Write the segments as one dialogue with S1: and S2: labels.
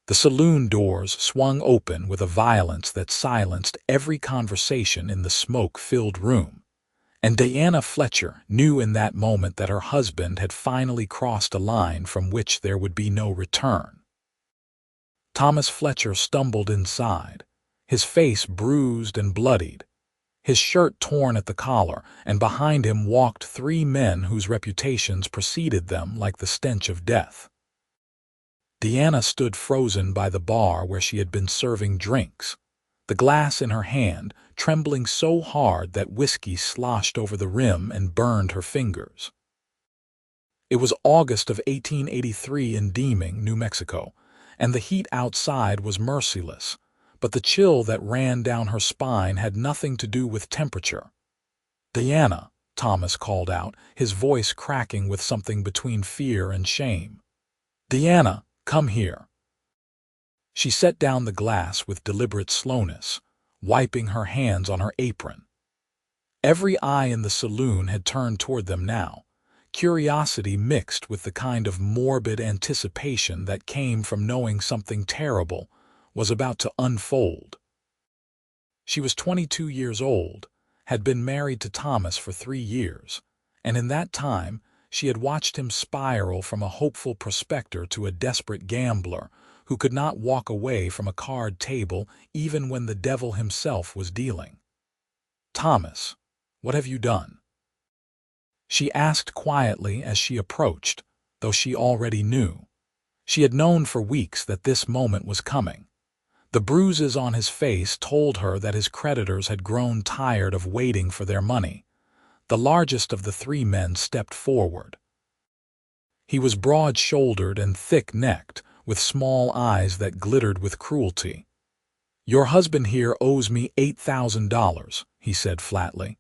S1: The saloon doors swung open with a violence that silenced every conversation in the smoke-filled room, and Diana Fletcher knew in that moment that her husband had finally crossed a line from which there would be no return. Thomas Fletcher stumbled inside, his face bruised and bloodied, his shirt torn at the collar, and behind him walked three men whose reputations preceded them like the stench of death. Diana stood frozen by the bar where she had been serving drinks, the glass in her hand, trembling so hard that whiskey sloshed over the rim and burned her fingers. It was August of 1883 in Deeming, New Mexico, and the heat outside was merciless, but the chill that ran down her spine had nothing to do with temperature. "Diana," Thomas called out, his voice cracking with something between fear and shame. "Diana, come here." She set down the glass with deliberate slowness, wiping her hands on her apron. Every eye in the saloon had turned toward them now, curiosity mixed with the kind of morbid anticipation that came from knowing something terrible was about to unfold. She was 22 years old, had been married to Thomas for 3 years, and in that time she had watched him spiral from a hopeful prospector to a desperate gambler who could not walk away from a card table even when the devil himself was dealing. "Thomas, what have you done?" she asked quietly as she approached, though she already knew. She had known for weeks that this moment was coming. The bruises on his face told her that his creditors had grown tired of waiting for their money. The largest of the three men stepped forward. He was broad-shouldered and thick-necked, with small eyes that glittered with cruelty. "Your husband here owes me $8,000, he said flatly.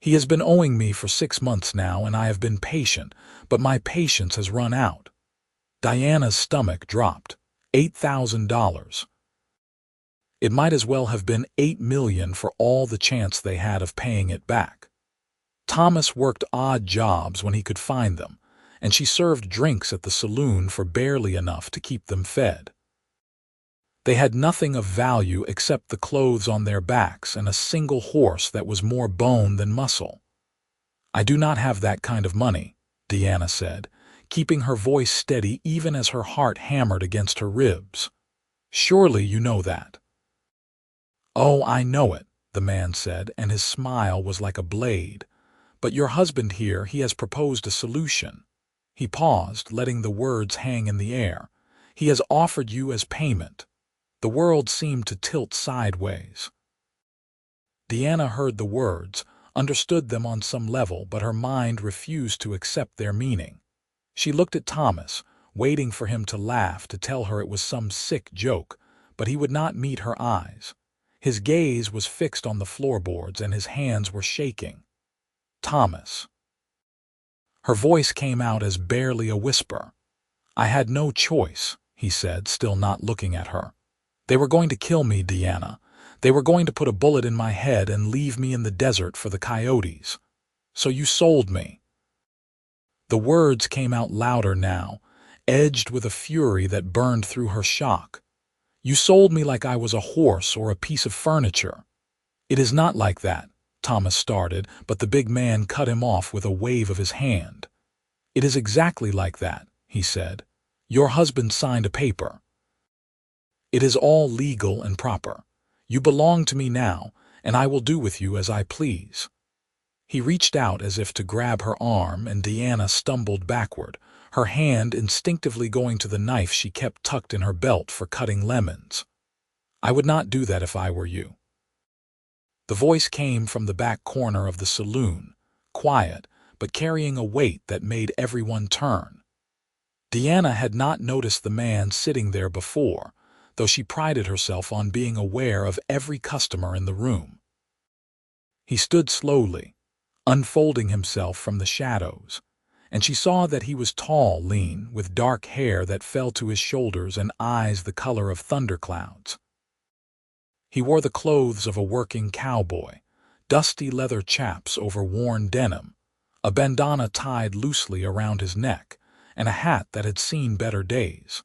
S1: "He has been owing me for 6 months now, and I have been patient, but my patience has run out." Diana's stomach dropped. $8,000. It might as well have been 8 million for all the chance they had of paying it back. Thomas worked odd jobs when he could find them, and she served drinks at the saloon for barely enough to keep them fed. They had nothing of value except the clothes on their backs and a single horse that was more bone than muscle. "I do not have that kind of money," Diana said, keeping her voice steady even as her heart hammered against her ribs. "Surely you know that." "Oh, I know it," the man said, and his smile was like a blade. "But your husband here, he has proposed a solution." He paused, letting the words hang in the air. "He has offered you as payment." The world seemed to tilt sideways. Diana heard the words, understood them on some level, but her mind refused to accept their meaning. She looked at Thomas, waiting for him to laugh, to tell her it was some sick joke, but he would not meet her eyes. His gaze was fixed on the floorboards and his hands were shaking. "Thomas." Her voice came out as barely a whisper. "I had no choice," he said, still not looking at her. "They were going to kill me, Diana. They were going to put a bullet in my head and leave me in the desert for the coyotes. So you sold me." The words came out louder now, edged with a fury that burned through her shock. "You sold me like I was a horse or a piece of furniture." "It is not like that," Thomas started, but the big man cut him off with a wave of his hand. "It is exactly like that," he said. "Your husband signed a paper. It is all legal and proper. You belong to me now, and I will do with you as I please." He reached out as if to grab her arm, and Diana stumbled backward, her hand instinctively going to the knife she kept tucked in her belt for cutting lemons. "I would not do that if I were you." The voice came from the back corner of the saloon, quiet, but carrying a weight that made everyone turn. Diana had not noticed the man sitting there before, though she prided herself on being aware of every customer in the room. He stood slowly, unfolding himself from the shadows, and she saw that he was tall, lean, with dark hair that fell to his shoulders and eyes the color of thunderclouds. He wore the clothes of a working cowboy, dusty leather chaps over worn denim, a bandana tied loosely around his neck, and a hat that had seen better days.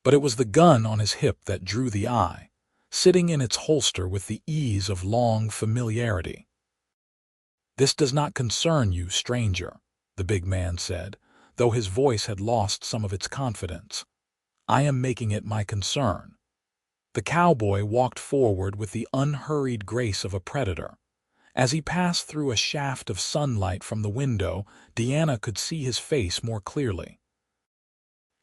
S1: But it was the gun on his hip that drew the eye, sitting in its holster with the ease of long familiarity. "This does not concern you, stranger," the big man said, though his voice had lost some of its confidence. "I am making it my concern." The cowboy walked forward with the unhurried grace of a predator. As he passed through a shaft of sunlight from the window, Deanna could see his face more clearly.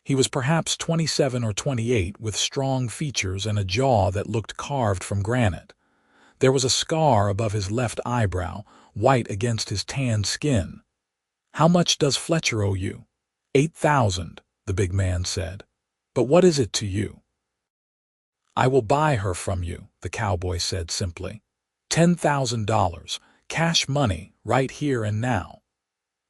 S1: He was perhaps 27 or 28, with strong features and a jaw that looked carved from granite. There was a scar above his left eyebrow, white against his tanned skin. "How much does Fletcher owe you?" "8,000, the big man said. "But what is it to you?" "I will buy her from you," the cowboy said simply. $10,000, cash money, right here and now.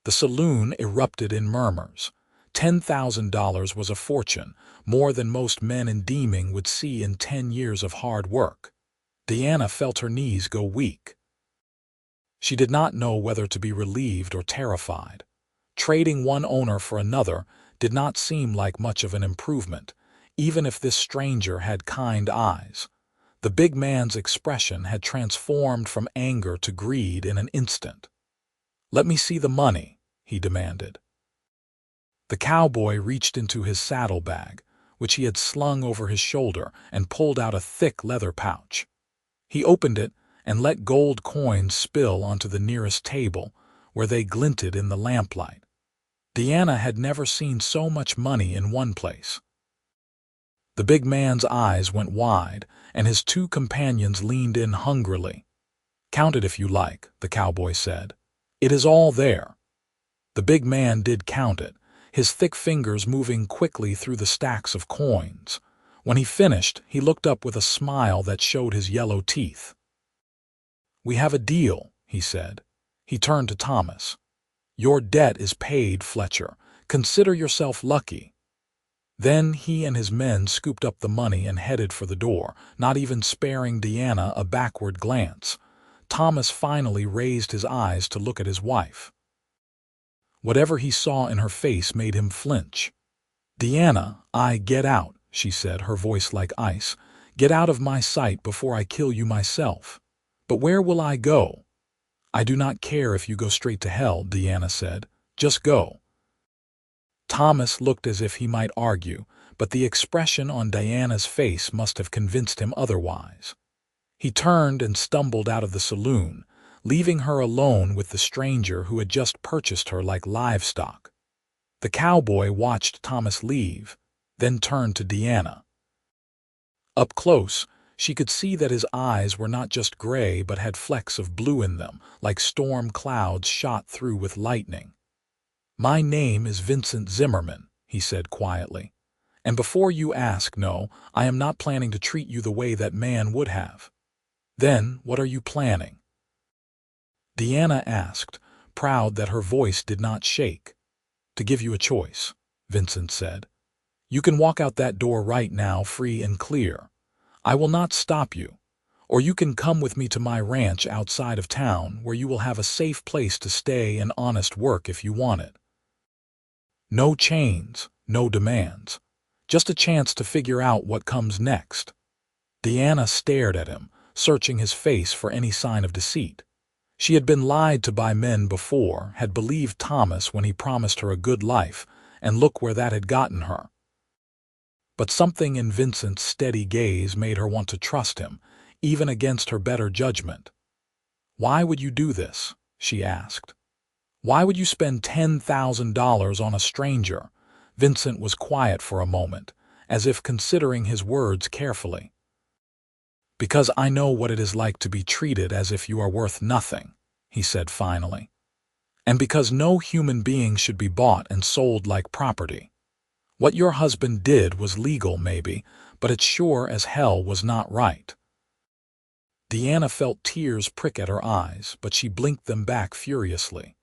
S1: The saloon erupted in murmurs. $10,000 was a fortune, more than most men in Deeming would see in 10 years of hard work. Deanna felt her knees go weak. She did not know whether to be relieved or terrified. Trading one owner for another did not seem like much of an improvement, even if this stranger had kind eyes. The big man's expression had transformed from anger to greed in an instant. "Let me see the money," he demanded. The cowboy reached into his saddlebag, which he had slung over his shoulder, and pulled out a thick leather pouch. He opened it and let gold coins spill onto the nearest table, where they glinted in the lamplight. Deanna had never seen so much money in one place. The big man's eyes went wide, and his two companions leaned in hungrily. "Count it if you like," the cowboy said. "It is all there." The big man did count it, his thick fingers moving quickly through the stacks of coins. When he finished, he looked up with a smile that showed his yellow teeth. "We have a deal," he said. He turned to Thomas. "Your debt is paid, Fletcher. Consider yourself lucky." Then he and his men scooped up the money and headed for the door, not even sparing Deanna a backward glance. Thomas finally raised his eyes to look at his wife. Whatever he saw in her face made him flinch. "Deanna, get out," she said, her voice like ice. "Get out of my sight before I kill you myself." "But where will I go?" "I do not care if you go straight to hell," Deanna said. "Just go." Thomas looked as if he might argue, but the expression on Diana's face must have convinced him otherwise. He turned and stumbled out of the saloon, leaving her alone with the stranger who had just purchased her like livestock. The cowboy watched Thomas leave, then turned to Deanna. Up close, she could see that his eyes were not just gray but had flecks of blue in them, like storm clouds shot through with lightning. "My name is Vincent Zimmerman," he said quietly. "And before you ask, no, I am not planning to treat you the way that man would have." "Then what are you planning?" Deanna asked, proud that her voice did not shake. "To give you a choice," Vincent said. "You can walk out that door right now free and clear. I will not stop you. Or you can come with me to my ranch outside of town, where you will have a safe place to stay and honest work if you want it. No chains, no demands. Just a chance to figure out what comes next." Deanna stared at him, searching his face for any sign of deceit. She had been lied to by men before, had believed Thomas when he promised her a good life, and look where that had gotten her. But something in Vincent's steady gaze made her want to trust him, even against her better judgment. "Why would you do this?" she asked. "Why would you spend $10,000 on a stranger?" Vincent was quiet for a moment, as if considering his words carefully. "Because I know what it is like to be treated as if you are worth nothing," he said finally. "And because no human being should be bought and sold like property. What your husband did was legal, maybe, but it sure as hell was not right." Deanna felt tears prick at her eyes, but she blinked them back furiously.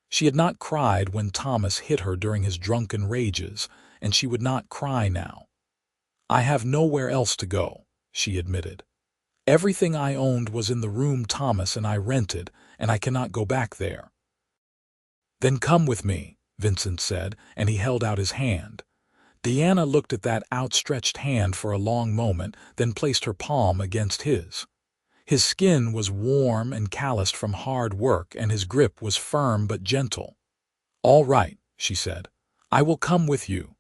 S1: She had not cried when Thomas hit her during his drunken rages, and she would not cry now. "I have nowhere else to go," she admitted. "Everything I owned was in the room Thomas and I rented, and I cannot go back there." "Then come with me," Vincent said, and he held out his hand. Deanna looked at that outstretched hand for a long moment, then placed her palm against his. His skin was warm and calloused from hard work, and his grip was firm but gentle. "All right," she said. "I will come with you."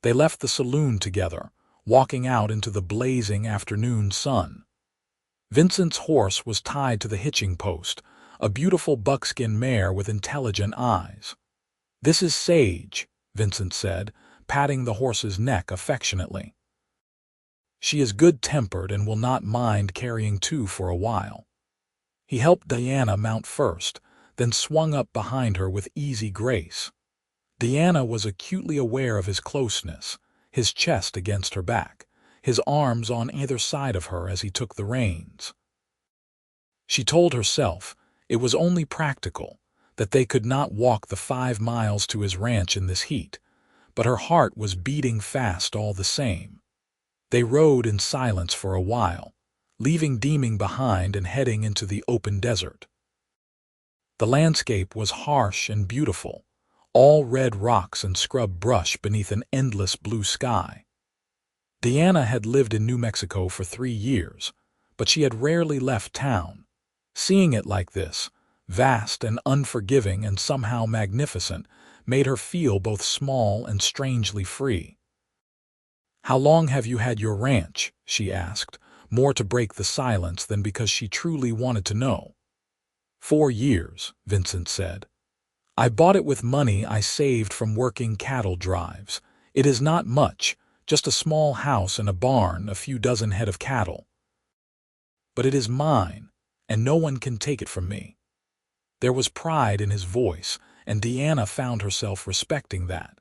S1: They left the saloon together, walking out into the blazing afternoon sun. Vincent's horse was tied to the hitching post, a beautiful buckskin mare with intelligent eyes. "This is Sage," Vincent said, patting the horse's neck affectionately. "She is good-tempered and will not mind carrying two for a while." He helped Diana mount first, then swung up behind her with easy grace. Diana was acutely aware of his closeness, his chest against her back, his arms on either side of her as he took the reins. She told herself it was only practical, that they could not walk the 5 miles to his ranch in this heat, but her heart was beating fast all the same. They rode in silence for a while, leaving Deeming behind and heading into the open desert. The landscape was harsh and beautiful, all red rocks and scrub brush beneath an endless blue sky. Deanna had lived in New Mexico for 3 years, but she had rarely left town. Seeing it like this, vast and unforgiving and somehow magnificent, made her feel both small and strangely free. "How long have you had your ranch?" she asked, more to break the silence than because she truly wanted to know. 4 years, Vincent said. "I bought it with money I saved from working cattle drives. It is not much, just a small house and a barn, a few dozen head of cattle. But it is mine, and no one can take it from me." There was pride in his voice, and Deanna found herself respecting that.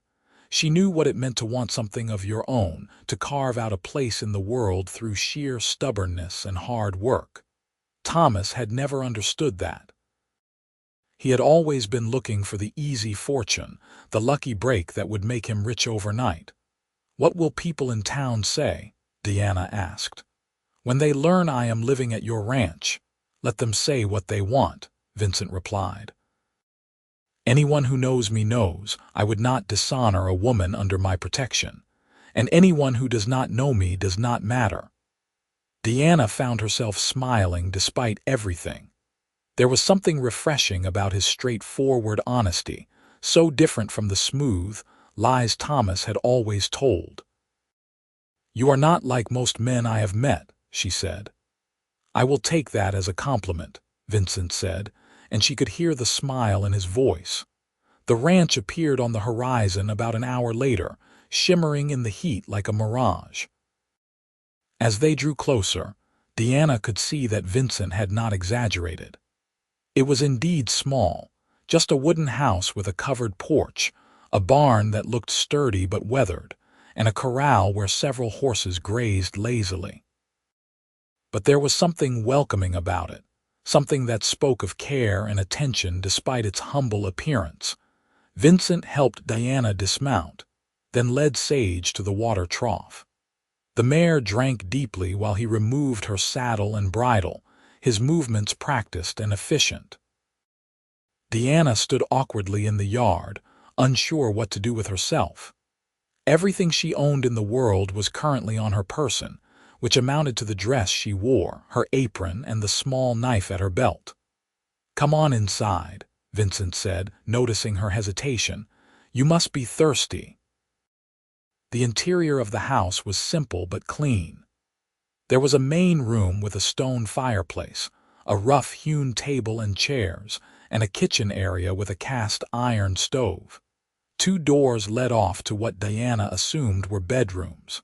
S1: She knew what it meant to want something of your own, to carve out a place in the world through sheer stubbornness and hard work. Thomas had never understood that. He had always been looking for the easy fortune, the lucky break that would make him rich overnight. "What will people in town say?" Deanna asked. "When they learn I am living at your ranch, let them say what they want," Vincent replied. "Anyone who knows me knows I would not dishonor a woman under my protection, and anyone who does not know me does not matter." Deanna found herself smiling despite everything. There was something refreshing about his straightforward honesty, so different from the smooth lies Thomas had always told. "You are not like most men I have met," she said. "I will take that as a compliment," Vincent said, and she could hear the smile in his voice. The ranch appeared on the horizon about an hour later, shimmering in the heat like a mirage. As they drew closer, Deanna could see that Vincent had not exaggerated. It was indeed small, just a wooden house with a covered porch, a barn that looked sturdy but weathered, and a corral where several horses grazed lazily. But there was something welcoming about it, something that spoke of care and attention despite its humble appearance. Vincent helped Diana dismount, then led Sage to the water trough. The mare drank deeply while he removed her saddle and bridle, his movements practiced and efficient. Deanna stood awkwardly in the yard, unsure what to do with herself. Everything she owned in the world was currently on her person, which amounted to the dress she wore, her apron, and the small knife at her belt. "Come on inside," Vincent said, noticing her hesitation. "You must be thirsty." The interior of the house was simple but clean. There was a main room with a stone fireplace, a rough-hewn table and chairs, and a kitchen area with a cast-iron stove. 2 doors led off to what Diana assumed were bedrooms.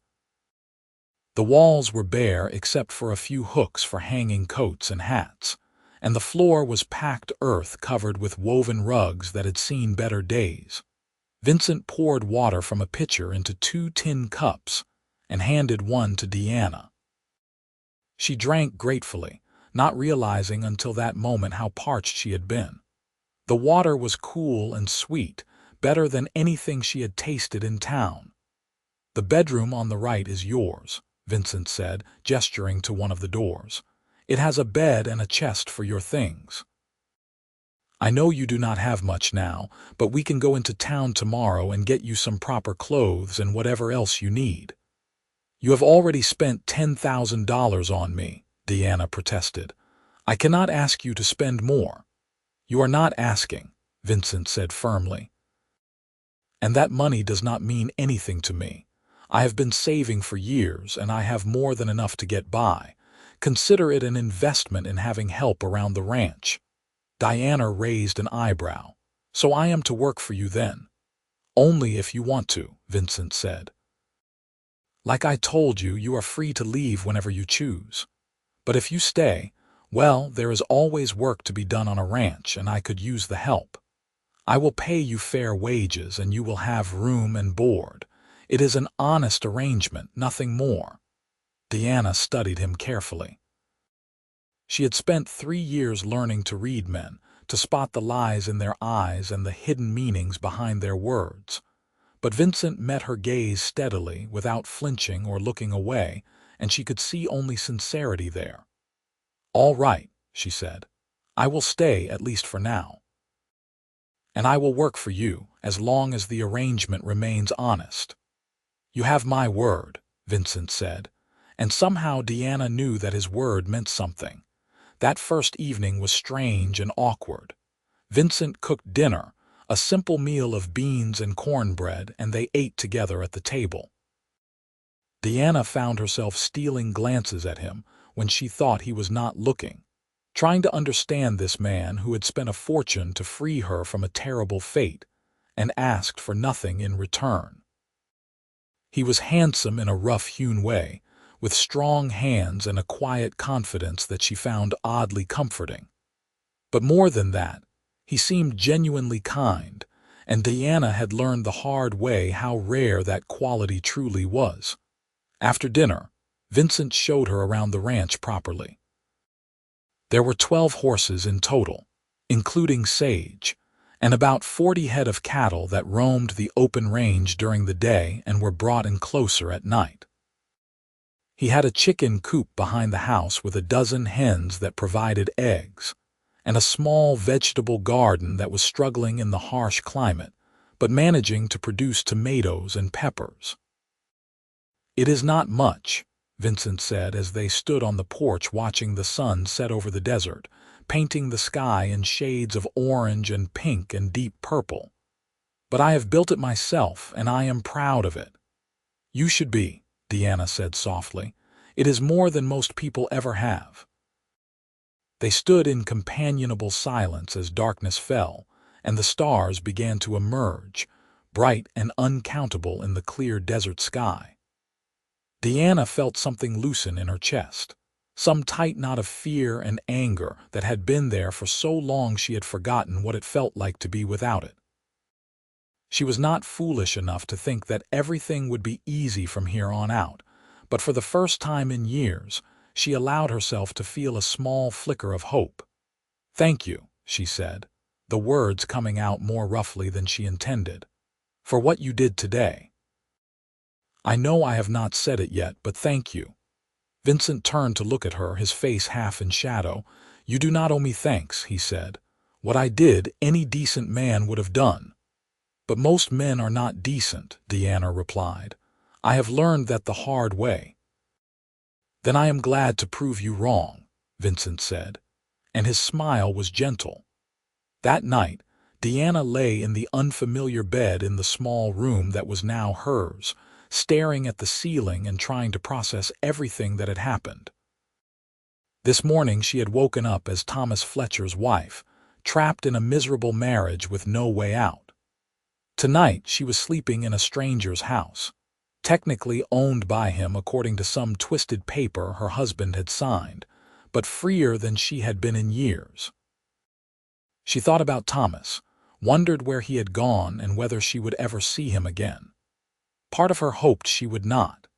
S1: The walls were bare except for a few hooks for hanging coats and hats, and the floor was packed earth covered with woven rugs that had seen better days. Vincent poured water from a pitcher into 2 tin cups and handed one to Deanna. She drank gratefully, not realizing until that moment how parched she had been. The water was cool and sweet, better than anything she had tasted in town. "The bedroom on the right is yours," Vincent said, gesturing to one of the doors. "It has a bed and a chest for your things." I know you do not have much now, but we can go into town tomorrow and get you some proper clothes and whatever else you need." "You have already spent $10,000 on me," Deanna protested. "I cannot ask you to spend more." "You are not asking," Vincent said firmly. "And that money does not mean anything to me. I have been saving for years, and I have more than enough to get by. Consider it an investment in having help around the ranch." Diana raised an eyebrow. "So I am to work for you then?" "Only if you want to," Vincent said. "Like I told you, you are free to leave whenever you choose. But if you stay, well, there is always work to be done on a ranch, and I could use the help. I will pay you fair wages, and you will have room and board. It is an honest arrangement, nothing more." Deanna studied him carefully. She had spent 3 years learning to read men, to spot the lies in their eyes and the hidden meanings behind their words. But Vincent met her gaze steadily, without flinching or looking away, and she could see only sincerity there. "All right," she said. "I will stay, at least for now. And I will work for you, as long as the arrangement remains honest." "You have my word," Vincent said, and somehow Deanna knew that his word meant something. That first evening was strange and awkward. Vincent cooked dinner, a simple meal of beans and cornbread, and they ate together at the table. Deanna found herself stealing glances at him when she thought he was not looking, trying to understand this man who had spent a fortune to free her from a terrible fate, and asked for nothing in return. He was handsome in a rough-hewn way, with strong hands and a quiet confidence that she found oddly comforting. But more than that, he seemed genuinely kind, and Deanna had learned the hard way how rare that quality truly was. After dinner, Vincent showed her around the ranch properly. There were 12 horses in total, including Sage, and about 40 head of cattle that roamed the open range during the day and were brought in closer at night. He had a chicken coop behind the house with a dozen hens that provided eggs, and a small vegetable garden that was struggling in the harsh climate, but managing to produce tomatoes and peppers. "It is not much," Vincent said as they stood on the porch watching the sun set over the desert, painting the sky in shades of orange and pink and deep purple. "But I have built it myself, and I am proud of it." "You should be," Deanna said softly. "It is more than most people ever have." They stood in companionable silence as darkness fell, and the stars began to emerge, bright and uncountable in the clear desert sky. Deanna felt something loosen in her chest, some tight knot of fear and anger that had been there for so long she had forgotten what it felt like to be without it. She was not foolish enough to think that everything would be easy from here on out, but for the first time in years, she allowed herself to feel a small flicker of hope. "Thank you," she said, the words coming out more roughly than she intended, "for what you did today. I know I have not said it yet, but thank you." Vincent turned to look at her, his face half in shadow. "You do not owe me thanks," he said. "What I did, any decent man would have done." "But most men are not decent," Deanna replied. "I have learned that the hard way." "Then I am glad to prove you wrong," Vincent said, and his smile was gentle. That night, Deanna lay in the unfamiliar bed in the small room that was now hers, staring at the ceiling and trying to process everything that had happened. This morning she had woken up as Thomas Fletcher's wife, trapped in a miserable marriage with no way out. Tonight she was sleeping in a stranger's house, technically owned by him according to some twisted paper her husband had signed, but freer than she had been in years. She thought about Thomas, wondered where he had gone and whether she would ever see him again. Part of her hoped she would not.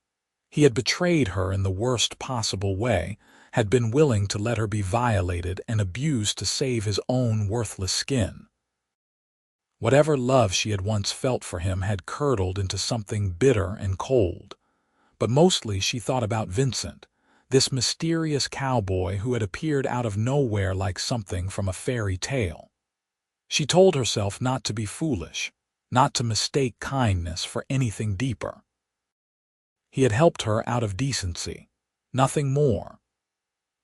S1: He had betrayed her in the worst possible way, had been willing to let her be violated and abused to save his own worthless skin. Whatever love she had once felt for him had curdled into something bitter and cold. But mostly she thought about Vincent, this mysterious cowboy who had appeared out of nowhere like something from a fairy tale. She told herself not to be foolish, not to mistake kindness for anything deeper. He had helped her out of decency, nothing more.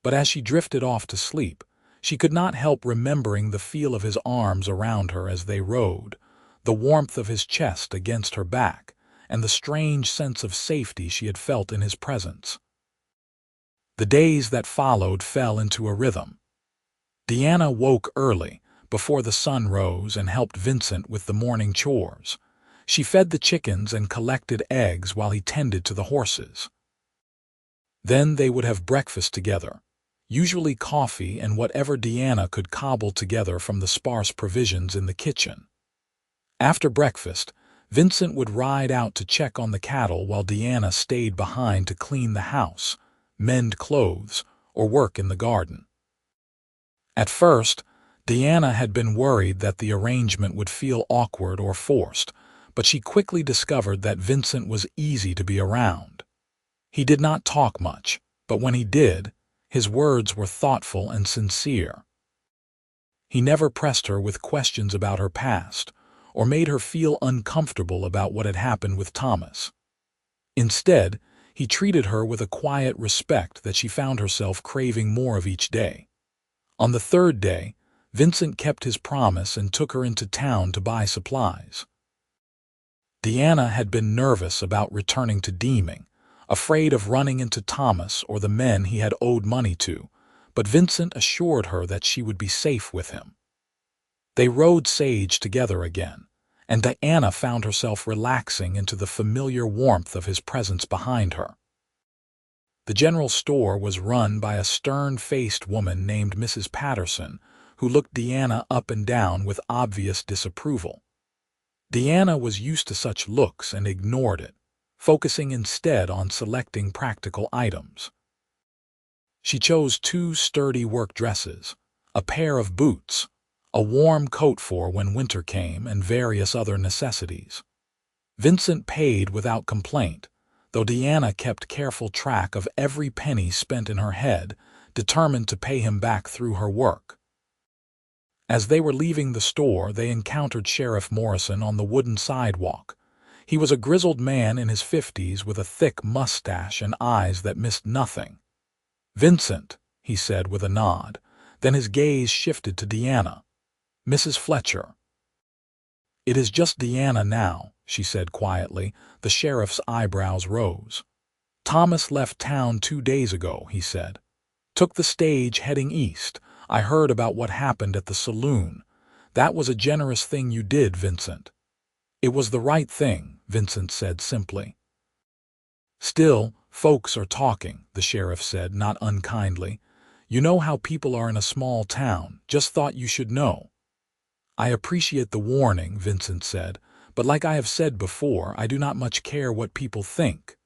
S1: But as she drifted off to sleep, she could not help remembering the feel of his arms around her as they rode, the warmth of his chest against her back, and the strange sense of safety she had felt in his presence. The days that followed fell into a rhythm. Deanna woke early, before the sun rose, and helped Vincent with the morning chores. She fed the chickens and collected eggs while he tended to the horses. Then they would have breakfast together, usually coffee and whatever Deanna could cobble together from the sparse provisions in the kitchen. After breakfast, Vincent would ride out to check on the cattle while Deanna stayed behind to clean the house, mend clothes, or work in the garden. At first, Deanna had been worried that the arrangement would feel awkward or forced, but she quickly discovered that Vincent was easy to be around. He did not talk much, but when he did, his words were thoughtful and sincere. He never pressed her with questions about her past, or made her feel uncomfortable about what had happened with Thomas. Instead, he treated her with a quiet respect that she found herself craving more of each day. On the third day, Vincent kept his promise and took her into town to buy supplies. Deanna had been nervous about returning to Deeming, afraid of running into Thomas or the men he had owed money to, but Vincent assured her that she would be safe with him. They rode Sage together again, and Deanna found herself relaxing into the familiar warmth of his presence behind her. The general store was run by a stern-faced woman named Mrs. Patterson, who looked Deanna up and down with obvious disapproval. Deanna was used to such looks and ignored it, focusing instead on selecting practical items. She chose 2 sturdy work dresses, a pair of boots, a warm coat for when winter came, and various other necessities. Vincent paid without complaint, though Deanna kept careful track of every penny spent in her head, determined to pay him back through her work. As they were leaving the store, they encountered Sheriff Morrison on the wooden sidewalk. He was a grizzled man in his 50s with a thick mustache and eyes that missed nothing. "Vincent," he said with a nod. Then his gaze shifted to Deanna. "Mrs. Fletcher." "It is just Deanna now," she said quietly. The sheriff's eyebrows rose. "Thomas left town 2 days ago," he said. "Took the stage heading east. I heard about what happened at the saloon. That was a generous thing you did, Vincent." "It was the right thing," Vincent said simply. "Still, folks are talking," the sheriff said, not unkindly. "You know how people are in a small town. Just thought you should know." "I appreciate the warning," Vincent said, "but like I have said before, I do not much care what people think."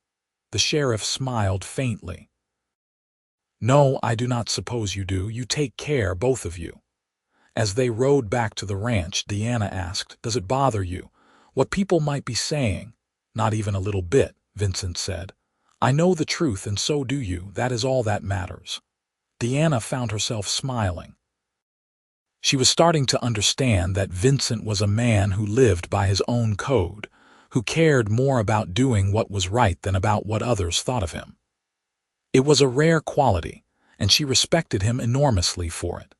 S1: The sheriff smiled faintly. "No, I do not suppose you do. You take care, both of you." As they rode back to the ranch, Deanna asked, "Does it bother you? What people might be saying?" "Not even a little bit," Vincent said. "I know the truth and so do you. That is all that matters." Deanna found herself smiling. She was starting to understand that Vincent was a man who lived by his own code, who cared more about doing what was right than about what others thought of him. It was a rare quality, and she respected him enormously for it.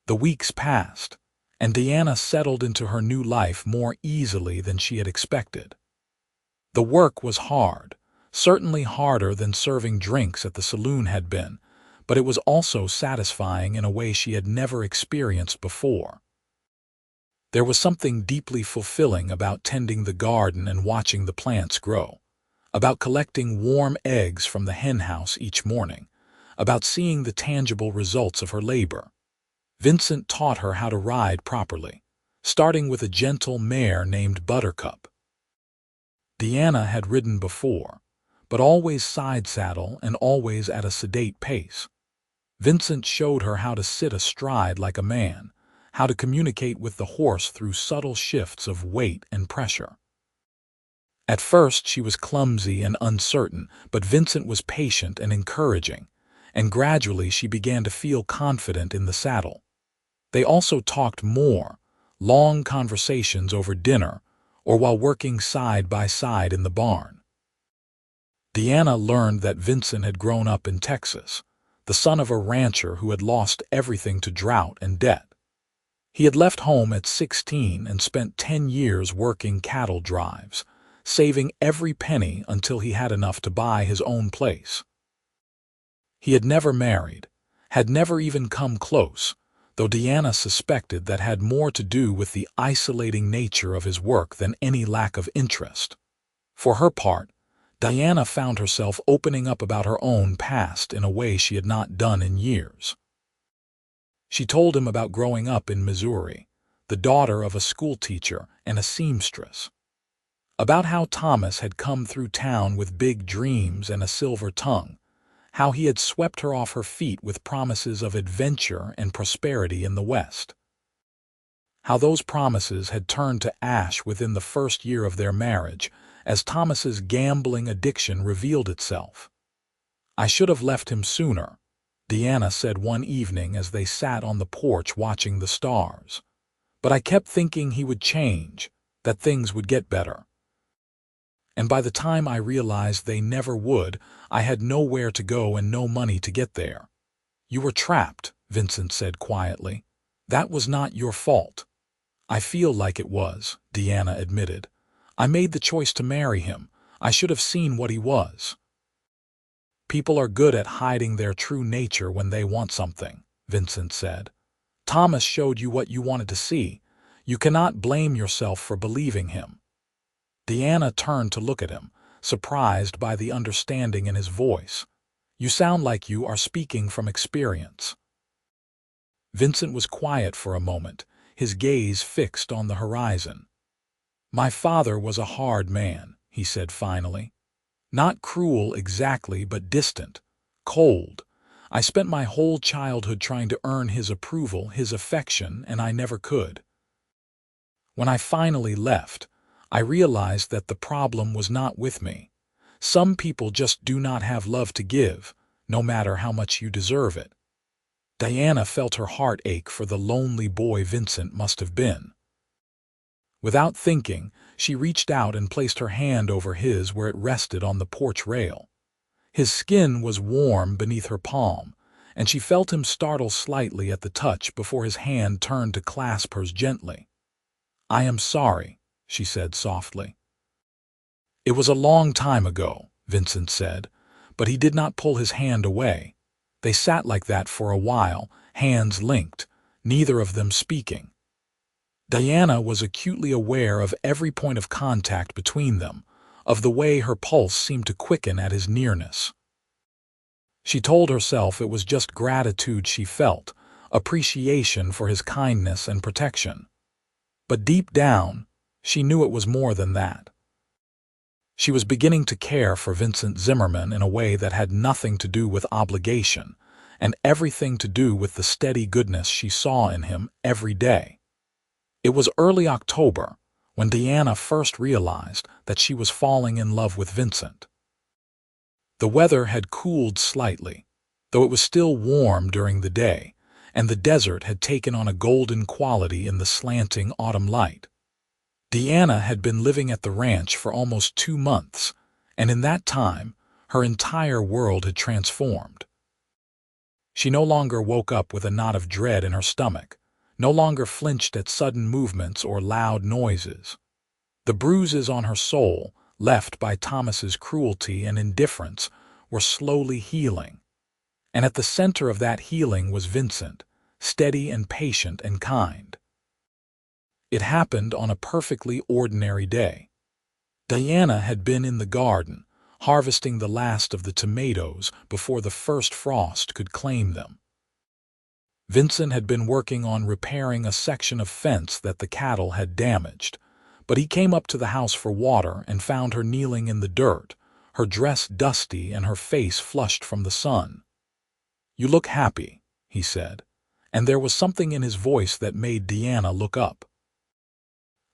S1: The weeks passed, and Deanna settled into her new life more easily than she had expected. The work was hard, certainly harder than serving drinks at the saloon had been, but it was also satisfying in a way she had never experienced before. There was something deeply fulfilling about tending the garden and watching the plants grow, about collecting warm eggs from the henhouse each morning, about seeing the tangible results of her labor. Vincent taught her how to ride properly, starting with a gentle mare named Buttercup. Deanna had ridden before, but always side saddle and always at a sedate pace. Vincent showed her how to sit astride like a man, how to communicate with the horse through subtle shifts of weight and pressure. At first she was clumsy and uncertain, but Vincent was patient and encouraging, and gradually she began to feel confident in the saddle. They also talked more, long conversations over dinner or while working side by side in the barn. Deanna learned that Vincent had grown up in Texas, the son of a rancher who had lost everything to drought and debt. He had left home at 16 and spent 10 years working cattle drives, saving every penny until he had enough to buy his own place. He had never married, had never even come close, though Deanna suspected that had more to do with the isolating nature of his work than any lack of interest. For her part, Diana found herself opening up about her own past in a way she had not done in years. She told him about growing up in Missouri, the daughter of a schoolteacher and a seamstress. About how Thomas had come through town with big dreams and a silver tongue, how he had swept her off her feet with promises of adventure and prosperity in the West. How those promises had turned to ash within the first year of their marriage, as Thomas's gambling addiction revealed itself. "I should have left him sooner," Deanna said one evening as they sat on the porch watching the stars. "But I kept thinking he would change, that things would get better. And by the time I realized they never would, I had nowhere to go and no money to get there." "You were trapped," Vincent said quietly. "That was not your fault." "I feel like it was," Deanna admitted. "I made the choice to marry him. I should have seen what he was." "People are good at hiding their true nature when they want something," Vincent said. "Thomas showed you what you wanted to see. You cannot blame yourself for believing him." Deanna turned to look at him, surprised by the understanding in his voice. "You sound like you are speaking from experience." Vincent was quiet for a moment, his gaze fixed on the horizon. "My father was a hard man," he said finally. "Not cruel exactly, but distant, cold. I spent my whole childhood trying to earn his approval, his affection, and I never could. When I finally left, I realized that the problem was not with me. Some people just do not have love to give, no matter how much you deserve it." Diana felt her heart ache for the lonely boy Vincent must have been. Without thinking, she reached out and placed her hand over his where it rested on the porch rail. His skin was warm beneath her palm, and she felt him startle slightly at the touch before his hand turned to clasp hers gently. "I am sorry," she said softly. "It was a long time ago," Vincent said, but he did not pull his hand away. They sat like that for a while, hands linked, neither of them speaking. Diana was acutely aware of every point of contact between them, of the way her pulse seemed to quicken at his nearness. She told herself it was just gratitude she felt, appreciation for his kindness and protection. But deep down, she knew it was more than that. She was beginning to care for Vincent Zimmerman in a way that had nothing to do with obligation, and everything to do with the steady goodness she saw in him every day. It was early October when Deanna first realized that she was falling in love with Vincent. The weather had cooled slightly, though it was still warm during the day, and the desert had taken on a golden quality in the slanting autumn light. Deanna had been living at the ranch for almost 2 months, and in that time, her entire world had transformed. She no longer woke up with a knot of dread in her stomach, no longer flinched at sudden movements or loud noises. The bruises on her soul, left by Thomas's cruelty and indifference, were slowly healing. And at the center of that healing was Vincent, steady and patient and kind. It happened on a perfectly ordinary day. Diana had been in the garden, harvesting the last of the tomatoes before the first frost could claim them. Vincent had been working on repairing a section of fence that the cattle had damaged, but he came up to the house for water and found her kneeling in the dirt, her dress dusty and her face flushed from the sun. "You look happy," he said, and there was something in his voice that made Deanna look up.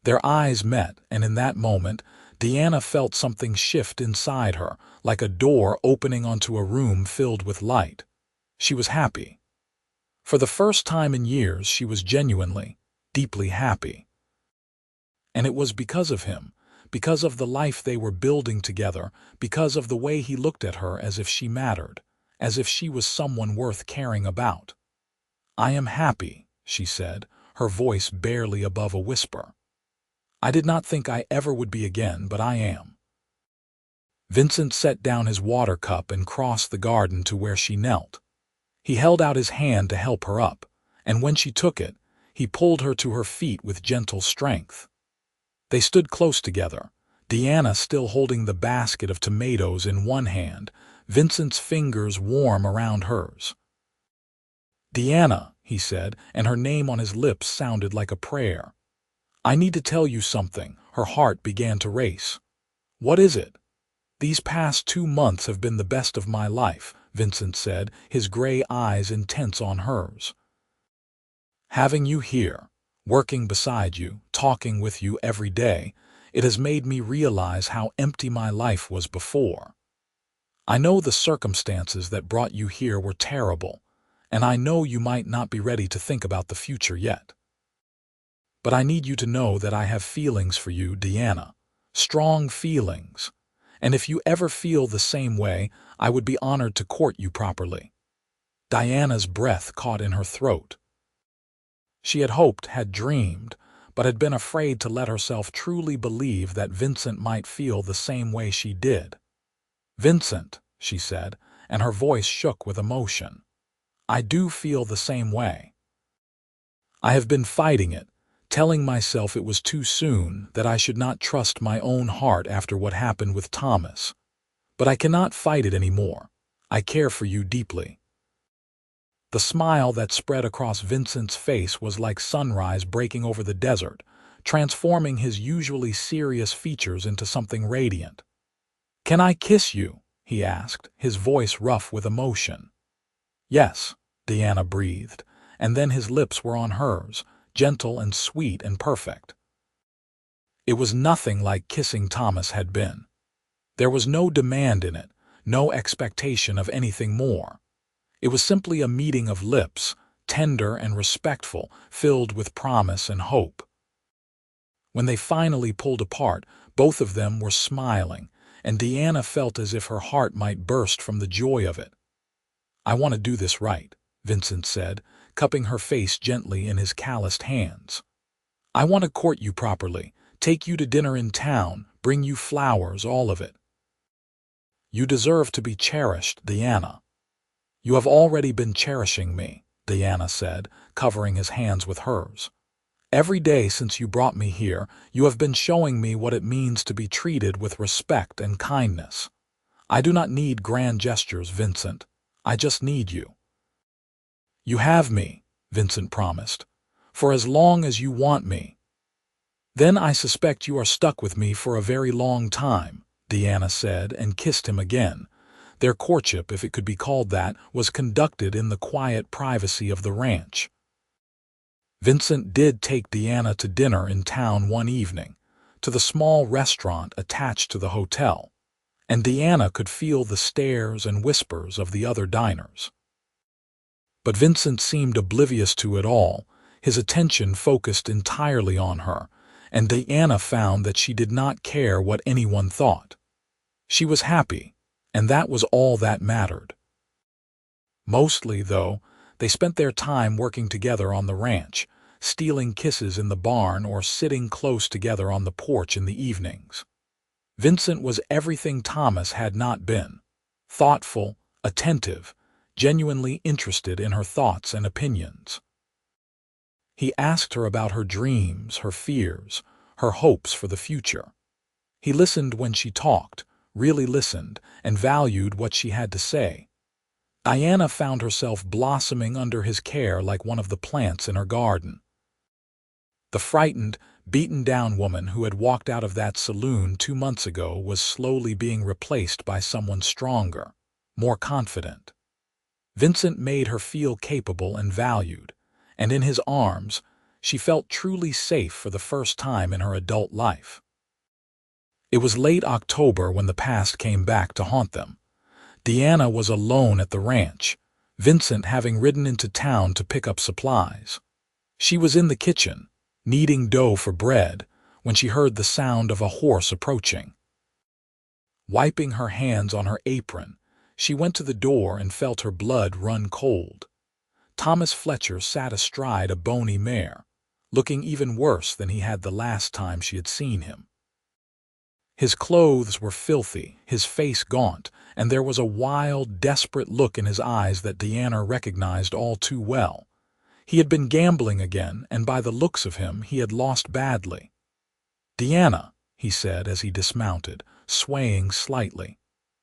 S1: Their eyes met, and in that moment, Deanna felt something shift inside her, like a door opening onto a room filled with light. She was happy. For the first time in years, she was genuinely, deeply happy. And it was because of him, because of the life they were building together, because of the way he looked at her as if she mattered, as if she was someone worth caring about. "I am happy," she said, her voice barely above a whisper. "I did not think I ever would be again, but I am." Vincent set down his water cup and crossed the garden to where she knelt. He held out his hand to help her up, and when she took it, he pulled her to her feet with gentle strength. They stood close together, Deanna still holding the basket of tomatoes in one hand, Vincent's fingers warm around hers. "Deanna," he said, and her name on his lips sounded like a prayer. "I need to tell you something." Her heart began to race. "What is it?" "These past 2 months have been the best of my life," Vincent said, his gray eyes intense on hers. "Having you here, working beside you, talking with you every day, it has made me realize how empty my life was before. I know the circumstances that brought you here were terrible, and I know you might not be ready to think about the future yet. But I need you to know that I have feelings for you, Deanna, strong feelings, and if you ever feel the same way, I would be honored to court you properly." Diana's breath caught in her throat. She had hoped, had dreamed, but had been afraid to let herself truly believe that Vincent might feel the same way she did. "Vincent," she said, and her voice shook with emotion, "I do feel the same way. I have been fighting it, telling myself it was too soon, that I should not trust my own heart after what happened with Thomas. But I cannot fight it anymore. I care for you deeply." The smile that spread across Vincent's face was like sunrise breaking over the desert, transforming his usually serious features into something radiant. "Can I kiss you?" he asked, his voice rough with emotion. "Yes," Deanna breathed, and then his lips were on hers, gentle and sweet and perfect. It was nothing like kissing Thomas had been. There was no demand in it, no expectation of anything more. It was simply a meeting of lips, tender and respectful, filled with promise and hope. When they finally pulled apart, both of them were smiling, and Deanna felt as if her heart might burst from the joy of it. "I want to do this right," Vincent said, cupping her face gently in his calloused hands. "I want to court you properly, take you to dinner in town, bring you flowers, all of it. You deserve to be cherished, Deanna." "You have already been cherishing me," Deanna said, covering his hands with hers. "Every day since you brought me here, you have been showing me what it means to be treated with respect and kindness. I do not need grand gestures, Vincent. I just need you." "You have me," Vincent promised, "for as long as you want me." "Then I suspect you are stuck with me for a very long time," Deanna said, and kissed him again. Their courtship, if it could be called that, was conducted in the quiet privacy of the ranch. Vincent did take Deanna to dinner in town one evening, to the small restaurant attached to the hotel, and Deanna could feel the stares and whispers of the other diners. But Vincent seemed oblivious to it all, his attention focused entirely on her, and Deanna found that she did not care what anyone thought. She was happy, and that was all that mattered. Mostly, though, they spent their time working together on the ranch, stealing kisses in the barn or sitting close together on the porch in the evenings. Vincent was everything Thomas had not been: thoughtful, attentive, genuinely interested in her thoughts and opinions. He asked her about her dreams, her fears, her hopes for the future. He listened when she talked, really listened, and valued what she had to say. Diana found herself blossoming under his care like one of the plants in her garden. The frightened, beaten-down woman who had walked out of that saloon 2 months ago was slowly being replaced by someone stronger, more confident. Vincent made her feel capable and valued, and in his arms, she felt truly safe for the first time in her adult life. It was late October when the past came back to haunt them. Deanna was alone at the ranch, Vincent having ridden into town to pick up supplies. She was in the kitchen, kneading dough for bread, when she heard the sound of a horse approaching. Wiping her hands on her apron, she went to the door and felt her blood run cold. Thomas Fletcher sat astride a bony mare, looking even worse than he had the last time she had seen him. His clothes were filthy, his face gaunt, and there was a wild, desperate look in his eyes that Deanna recognized all too well. He had been gambling again, and by the looks of him, he had lost badly. "Deanna," he said as he dismounted, swaying slightly.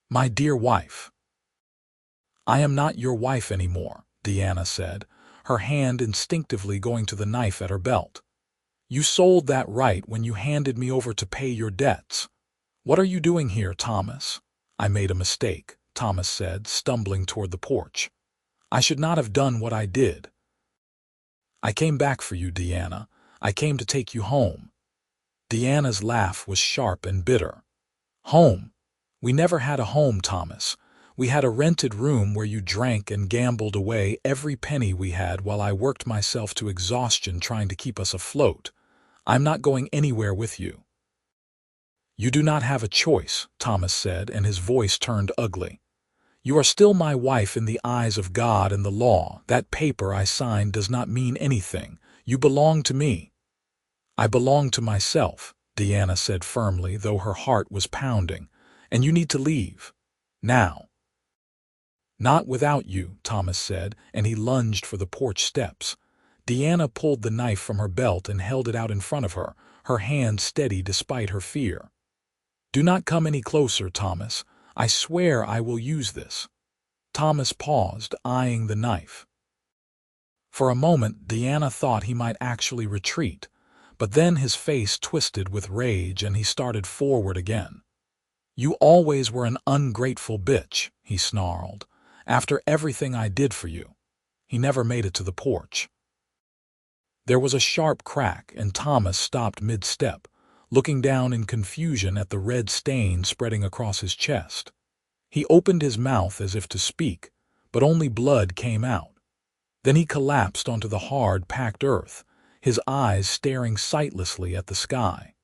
S1: "My dear wife." "I am not your wife anymore," Deanna said, her hand instinctively going to the knife at her belt. "You sold that right when you handed me over to pay your debts. What are you doing here, Thomas?" "I made a mistake," Thomas said, stumbling toward the porch. "I should not have done what I did. I came back for you, Deanna. I came to take you home." Deanna's laugh was sharp and bitter. "Home? We never had a home, Thomas. We had a rented room where you drank and gambled away every penny we had while I worked myself to exhaustion trying to keep us afloat. I'm not going anywhere with you." "You do not have a choice," Thomas said, and his voice turned ugly. "You are still my wife in the eyes of God and the law. That paper I signed does not mean anything. You belong to me." "I belong to myself," Deanna said firmly, though her heart was pounding. "And you need to leave. Now." "Not without you," Thomas said, and he lunged for the porch steps. Deanna pulled the knife from her belt and held it out in front of her, her hand steady despite her fear. "Do not come any closer, Thomas. I swear I will use this." Thomas paused, eyeing the knife. For a moment, Deanna thought he might actually retreat, but then his face twisted with rage and he started forward again. "You always were an ungrateful bitch," he snarled. "After everything I did for you." He never made it to the porch. There was a sharp crack, and Thomas stopped mid-step, looking down in confusion at the red stain spreading across his chest. He opened his mouth as if to speak, but only blood came out. Then he collapsed onto the hard, packed earth, his eyes staring sightlessly at the sky.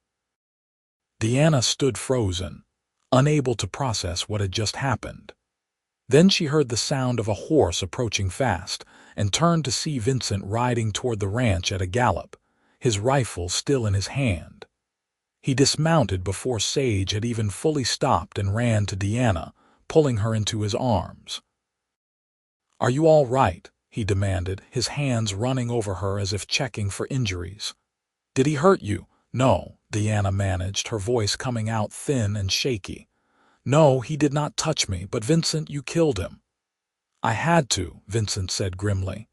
S1: Deanna stood frozen, unable to process what had just happened. Then she heard the sound of a horse approaching fast and turned to see Vincent riding toward the ranch at a gallop, his rifle still in his hand. He dismounted before Sage had even fully stopped and ran to Deanna, pulling her into his arms. "Are you all right?" he demanded, his hands running over her as if checking for injuries. "Did he hurt you?" "No," Deanna managed, her voice coming out thin and shaky. "No, he did not touch me, but Vincent, you killed him." "I had to," Vincent said grimly.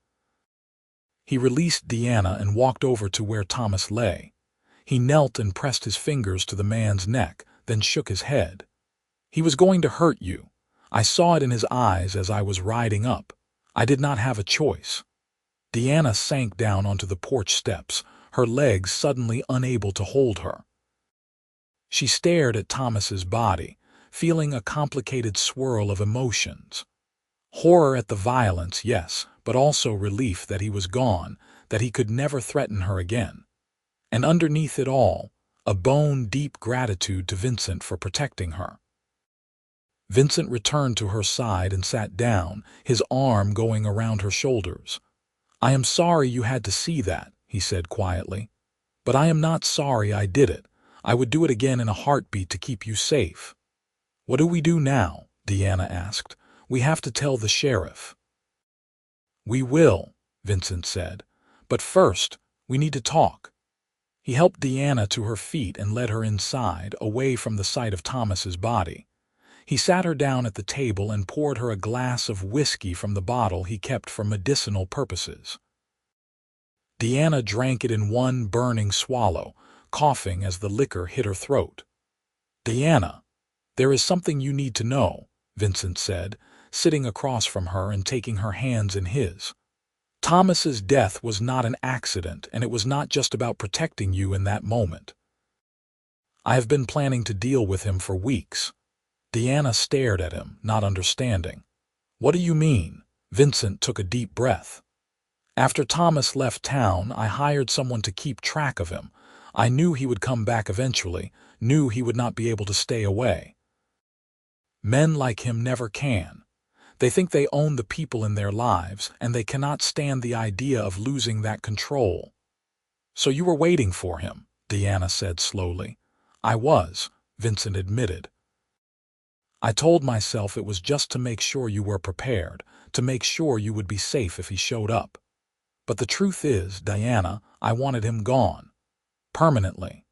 S1: He released Deanna and walked over to where Thomas lay. He knelt and pressed his fingers to the man's neck, then shook his head. "He was going to hurt you. I saw it in his eyes as I was riding up. I did not have a choice." Deanna sank down onto the porch steps, her legs suddenly unable to hold her. She stared at Thomas's body, feeling a complicated swirl of emotions. Horror at the violence, yes, but also relief that he was gone, that he could never threaten her again. And underneath it all, a bone-deep gratitude to Vincent for protecting her. Vincent returned to her side and sat down, his arm going around her shoulders. "I am sorry you had to see that," he said quietly. "But I am not sorry I did it. I would do it again in a heartbeat to keep you safe." "What do we do now?" Deanna asked. "We have to tell the sheriff." "We will," Vincent said. "But first, we need to talk." He helped Deanna to her feet and led her inside, away from the sight of Thomas's body. He sat her down at the table and poured her a glass of whiskey from the bottle he kept for medicinal purposes. Deanna drank it in one burning swallow, coughing as the liquor hit her throat. "Deanna, there is something you need to know," Vincent said, sitting across from her and taking her hands in his. "Thomas's death was not an accident, and it was not just about protecting you in that moment. I have been planning to deal with him for weeks." Deanna stared at him, not understanding. "What do you mean?" Vincent took a deep breath. After Thomas left town, I hired someone to keep track of him. I knew he would come back eventually, knew he would not be able to stay away. Men like him never can. They think they own the people in their lives, and they cannot stand the idea of losing that control. So you were waiting for him, Deanna said slowly. I was, Vincent admitted. I told myself it was just to make sure you were prepared, to make sure you would be safe if he showed up. But the truth is, Diana, I wanted him gone. Permanently.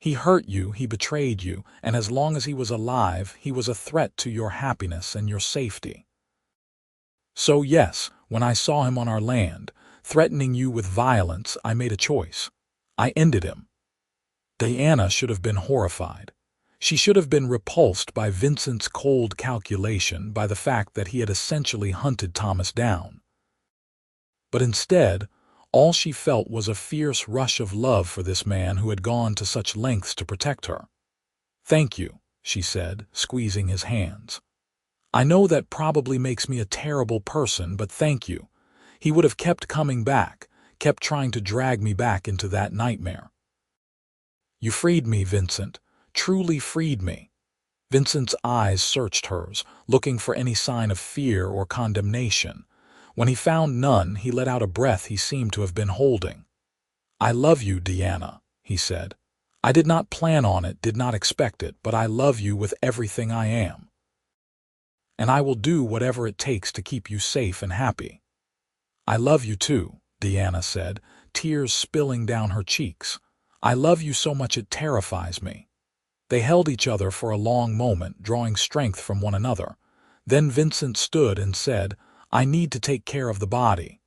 S1: He hurt you, he betrayed you, and as long as he was alive, he was a threat to your happiness and your safety. So yes, when I saw him on our land, threatening you with violence, I made a choice. I ended him. Diana should have been horrified. She should have been repulsed by Vincent's cold calculation, by the fact that he had essentially hunted Thomas down. But instead, all she felt was a fierce rush of love for this man who had gone to such lengths to protect her. Thank you, she said, squeezing his hands. I know that probably makes me a terrible person, but thank you. He would have kept coming back, kept trying to drag me back into that nightmare. You freed me, Vincent, truly freed me. Vincent's eyes searched hers, looking for any sign of fear or condemnation. When he found none, he let out a breath he seemed to have been holding. I love you, Deanna, he said. I did not plan on it, did not expect it, but I love you with everything I am. And I will do whatever it takes to keep you safe and happy. I love you too, Deanna said, tears spilling down her cheeks. I love you so much it terrifies me. They held each other for a long moment, drawing strength from one another. Then Vincent stood and said, I need to take care of the body.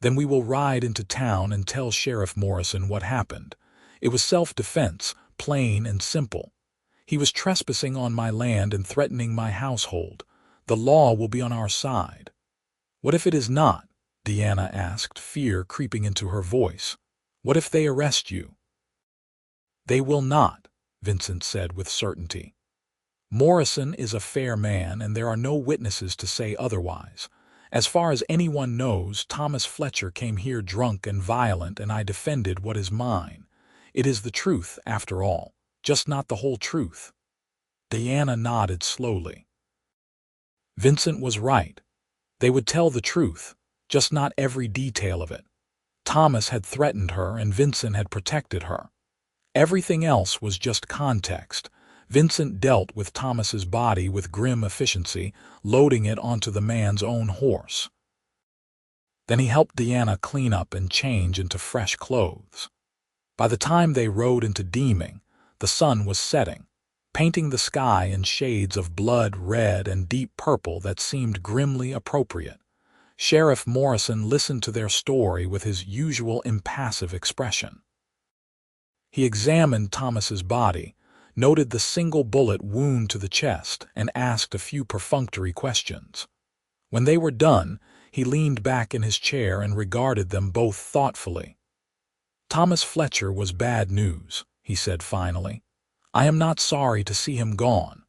S1: Then we will ride into town and tell Sheriff Morrison what happened. It was self-defense, plain and simple. He was trespassing on my land and threatening my household. The law will be on our side. What if it is not? Deanna asked, fear creeping into her voice. What if they arrest you? They will not, Vincent said with certainty. Morrison is a fair man, and there are no witnesses to say otherwise. As far as anyone knows, Thomas Fletcher came here drunk and violent, and I defended what is mine. It is the truth, after all, just not the whole truth. Deanna nodded slowly. Vincent was right. They would tell the truth, just not every detail of it. Thomas had threatened her, and Vincent had protected her. Everything else was just context. Vincent dealt with Thomas's body with grim efficiency, loading it onto the man's own horse. Then he helped Deanna clean up and change into fresh clothes. By the time they rode into Deeming, the sun was setting, painting the sky in shades of blood red and deep purple that seemed grimly appropriate. Sheriff Morrison listened to their story with his usual impassive expression. He examined Thomas's body, noted the single bullet wound to the chest, and asked a few perfunctory questions. When they were done, he leaned back in his chair and regarded them both thoughtfully. Thomas Fletcher was bad news, he said finally. I am not sorry to see him gone.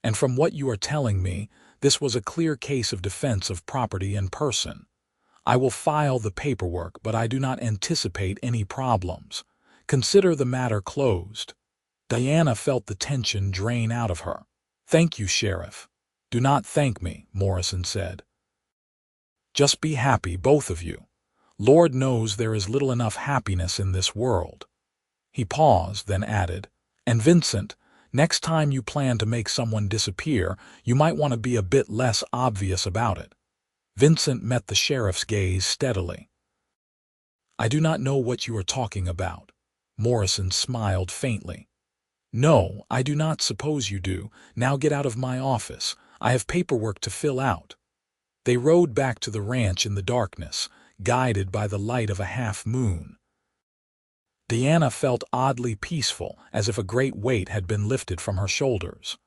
S1: And from what you are telling me, this was a clear case of defense of property and person. I will file the paperwork, but I do not anticipate any problems. Consider the matter closed. Diana felt the tension drain out of her. Thank you, Sheriff. Do not thank me, Morrison said. Just be happy, both of you. Lord knows there is little enough happiness in this world. He paused, then added, and Vincent, next time you plan to make someone disappear, you might want to be a bit less obvious about it. Vincent met the sheriff's gaze steadily. I do not know what you are talking about. Morrison smiled faintly. No, I do not suppose you do. Now get out of my office. I have paperwork to fill out. They rode back to the ranch in the darkness, guided by the light of a half-moon. Deanna felt oddly peaceful, as if a great weight had been lifted from her shoulders.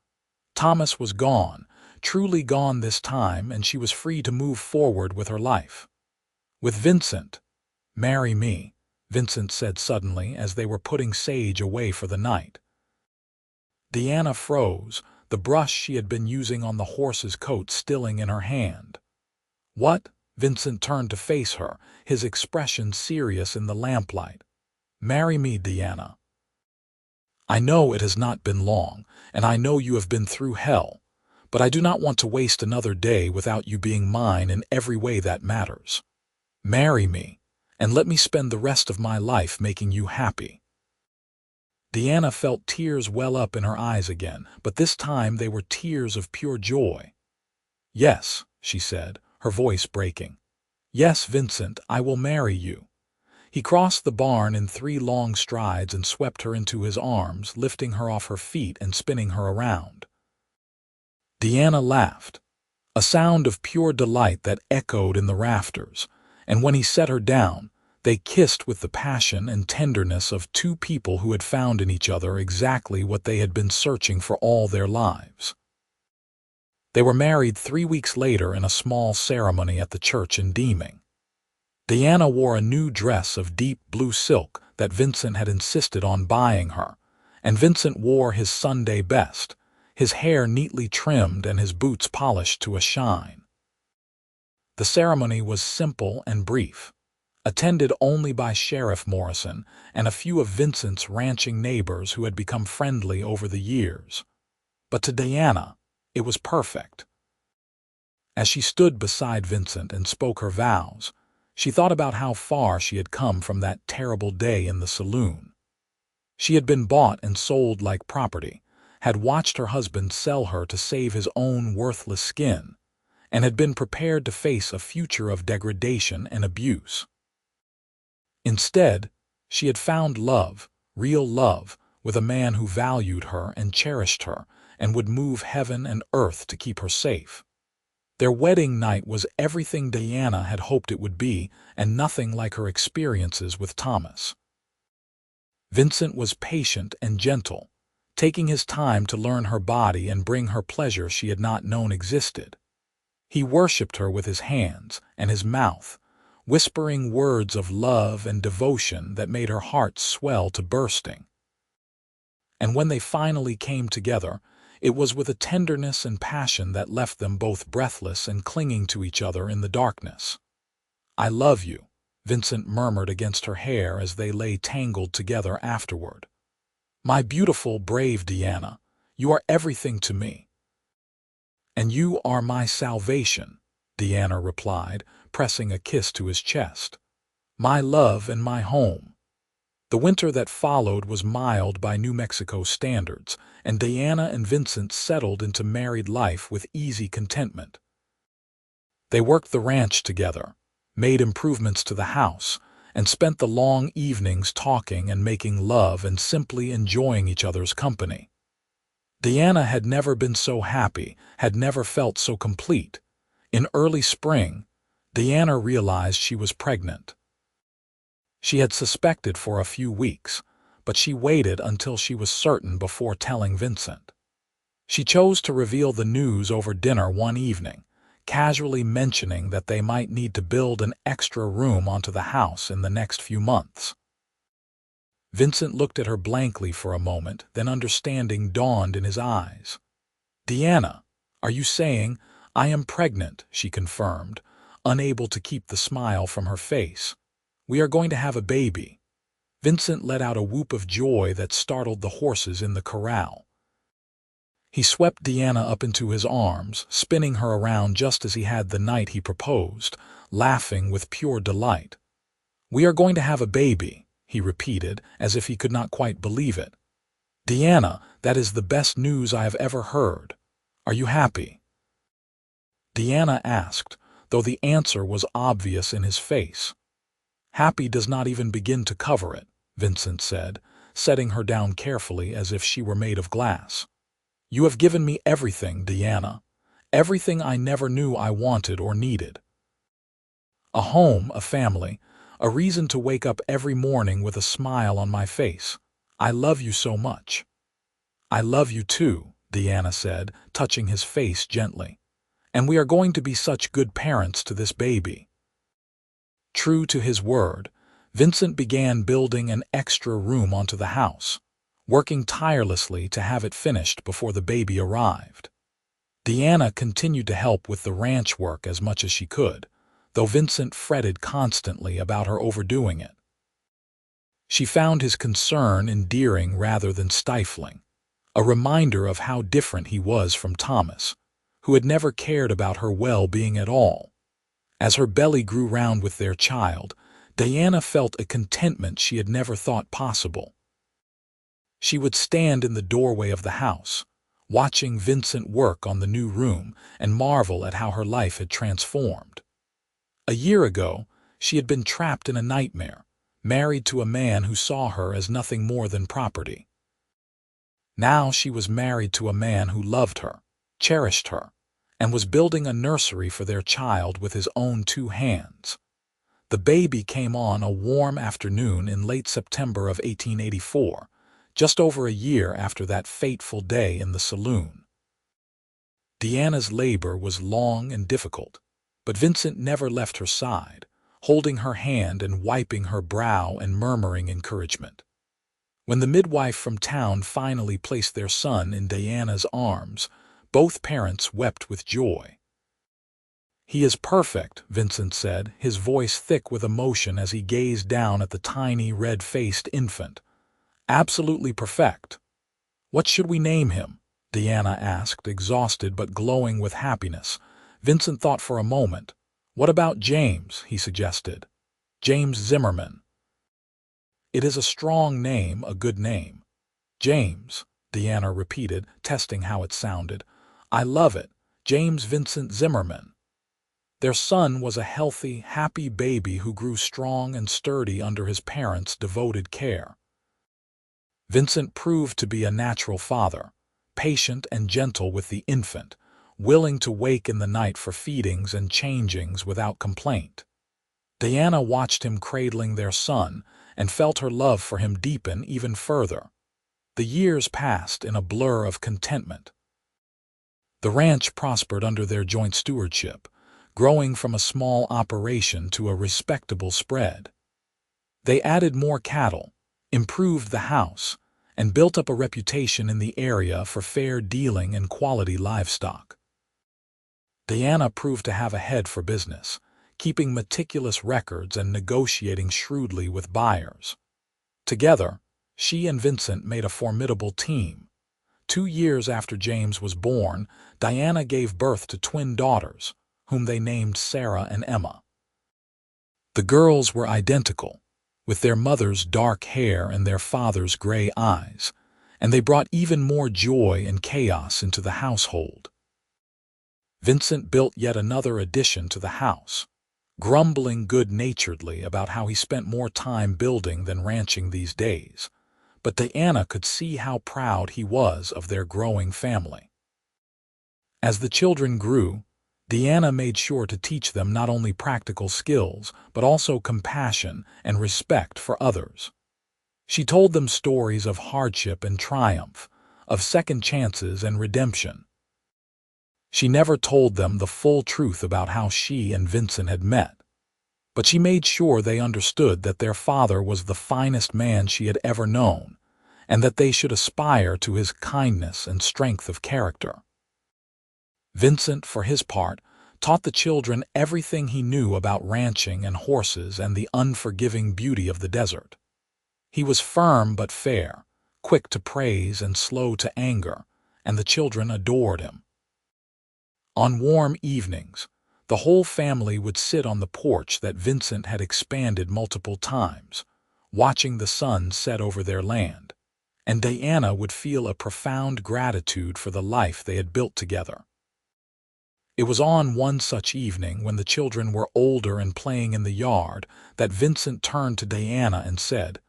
S1: Thomas was gone, truly gone this time, and she was free to move forward with her life. With Vincent. Marry me, Vincent said suddenly as they were putting Sage away for the night. Deanna froze, the brush she had been using on the horse's coat stilling in her hand. "What?" Vincent turned to face her, his expression serious in the lamplight. "Marry me, Deanna. I know it has not been long, and I know you have been through hell, but I do not want to waste another day without you being mine in every way that matters. Marry me, and let me spend the rest of my life making you happy." Deanna felt tears well up in her eyes again, but this time they were tears of pure joy. "Yes," she said, her voice breaking. "Yes, Vincent, I will marry you." He crossed the barn in 3 long strides and swept her into his arms, lifting her off her feet and spinning her around. Deanna laughed, a sound of pure delight that echoed in the rafters, and when he set her down, they kissed with the passion and tenderness of 2 people who had found in each other exactly what they had been searching for all their lives. They were married 3 weeks later in a small ceremony at the church in Deeming. Deanna wore a new dress of deep blue silk that Vincent had insisted on buying her, and Vincent wore his Sunday best, his hair neatly trimmed and his boots polished to a shine. The ceremony was simple and brief, attended only by Sheriff Morrison and a few of Vincent's ranching neighbors who had become friendly over the years. But to Deanna, it was perfect. As she stood beside Vincent and spoke her vows, she thought about how far she had come from that terrible day in the saloon. She had been bought and sold like property, had watched her husband sell her to save his own worthless skin, and had been prepared to face a future of degradation and abuse. Instead, she had found love, real love, with a man who valued her and cherished her and would move heaven and earth to keep her safe. Their wedding night was everything Deanna had hoped it would be, and nothing like her experiences with Thomas. Vincent was patient and gentle, taking his time to learn her body and bring her pleasure she had not known existed. He worshipped her with his hands and his mouth, whispering words of love and devotion that made her heart swell to bursting. And when they finally came together, it was with a tenderness and passion that left them both breathless and clinging to each other in the darkness. "I love you," Vincent murmured against her hair as they lay tangled together afterward. "My beautiful, brave Deanna, you are everything to me." "And you are my salvation," Deanna replied, pressing a kiss to his chest. "My love and my home." The winter that followed was mild by New Mexico standards, and Deanna and Vincent settled into married life with easy contentment. They worked the ranch together, made improvements to the house, and spent the long evenings talking and making love and simply enjoying each other's company. Deanna had never been so happy, had never felt so complete. In early spring, Deanna realized she was pregnant. She had suspected for a few weeks, but she waited until she was certain before telling Vincent. She chose to reveal the news over dinner one evening, casually mentioning that they might need to build an extra room onto the house in the next few months. Vincent looked at her blankly for a moment, then understanding dawned in his eyes. "Deanna, are you saying, 'I am pregnant,'" she confirmed, unable to keep the smile from her face. "We are going to have a baby." Vincent let out a whoop of joy that startled the horses in the corral. He swept Deanna up into his arms, spinning her around just as he had the night he proposed, laughing with pure delight. "We are going to have a baby," he repeated, as if he could not quite believe it. "Deanna, that is the best news I have ever heard. Are you happy?" Deanna asked, though the answer was obvious in his face. "Happy does not even begin to cover it," Vincent said, setting her down carefully as if she were made of glass. "You have given me everything, Deanna, everything I never knew I wanted or needed. A home, a family, a reason to wake up every morning with a smile on my face. I love you so much." "I love you too," Deanna said, touching his face gently. "And we are going to be such good parents to this baby." True to his word, Vincent began building an extra room onto the house, working tirelessly to have it finished before the baby arrived. Deanna continued to help with the ranch work as much as she could, though Vincent fretted constantly about her overdoing it. She found his concern endearing rather than stifling, a reminder of how different he was from Thomas, who had never cared about her well-being at all. As her belly grew round with their child, Diana felt a contentment she had never thought possible. She would stand in the doorway of the house, watching Vincent work on the new room and marvel at how her life had transformed. A year ago, she had been trapped in a nightmare, married to a man who saw her as nothing more than property. Now she was married to a man who loved her, cherished her, and was building a nursery for their child with his own 2 hands. The baby came on a warm afternoon in late September of 1884, just over a year after that fateful day in the saloon. Deanna's labor was long and difficult, but Vincent never left her side, holding her hand and wiping her brow and murmuring encouragement. When the midwife from town finally placed their son in Diana's arms, both parents wept with joy. "He is perfect," Vincent said, his voice thick with emotion as he gazed down at the tiny red-faced infant. "Absolutely perfect." "What should we name him?" Diana asked, exhausted but glowing with happiness. Vincent thought for a moment. "What about James?" he suggested. "James Zimmerman." "It is a strong name, a good name." "James," Diana repeated, testing how it sounded. "I love it. James Vincent Zimmerman." Their son was a healthy, happy baby who grew strong and sturdy under his parents' devoted care. Vincent proved to be a natural father, patient and gentle with the infant, willing to wake in the night for feedings and changings without complaint. Diana watched him cradling their son and felt her love for him deepen even further. The years passed in a blur of contentment. The ranch prospered under their joint stewardship, growing from a small operation to a respectable spread. They added more cattle, improved the house, and built up a reputation in the area for fair dealing and quality livestock. Diana proved to have a head for business, keeping meticulous records and negotiating shrewdly with buyers. Together, she and Vincent made a formidable team. 2 years after James was born, Diana gave birth to twin daughters, whom they named Sarah and Emma. The girls were identical, with their mother's dark hair and their father's gray eyes, and they brought even more joy and chaos into the household. Vincent built yet another addition to the house, grumbling good-naturedly about how he spent more time building than ranching these days, but Diana could see how proud he was of their growing family. As the children grew, Diana made sure to teach them not only practical skills, but also compassion and respect for others. She told them stories of hardship and triumph, of second chances and redemption. She never told them the full truth about how she and Vincent had met, but she made sure they understood that their father was the finest man she had ever known, and that they should aspire to his kindness and strength of character. Vincent, for his part, taught the children everything he knew about ranching and horses and the unforgiving beauty of the desert. He was firm but fair, quick to praise and slow to anger, and the children adored him. On warm evenings, the whole family would sit on the porch that Vincent had expanded multiple times, watching the sun set over their land, and Diana would feel a profound gratitude for the life they had built together. It was on one such evening, when the children were older and playing in the yard, that Vincent turned to Diana and said,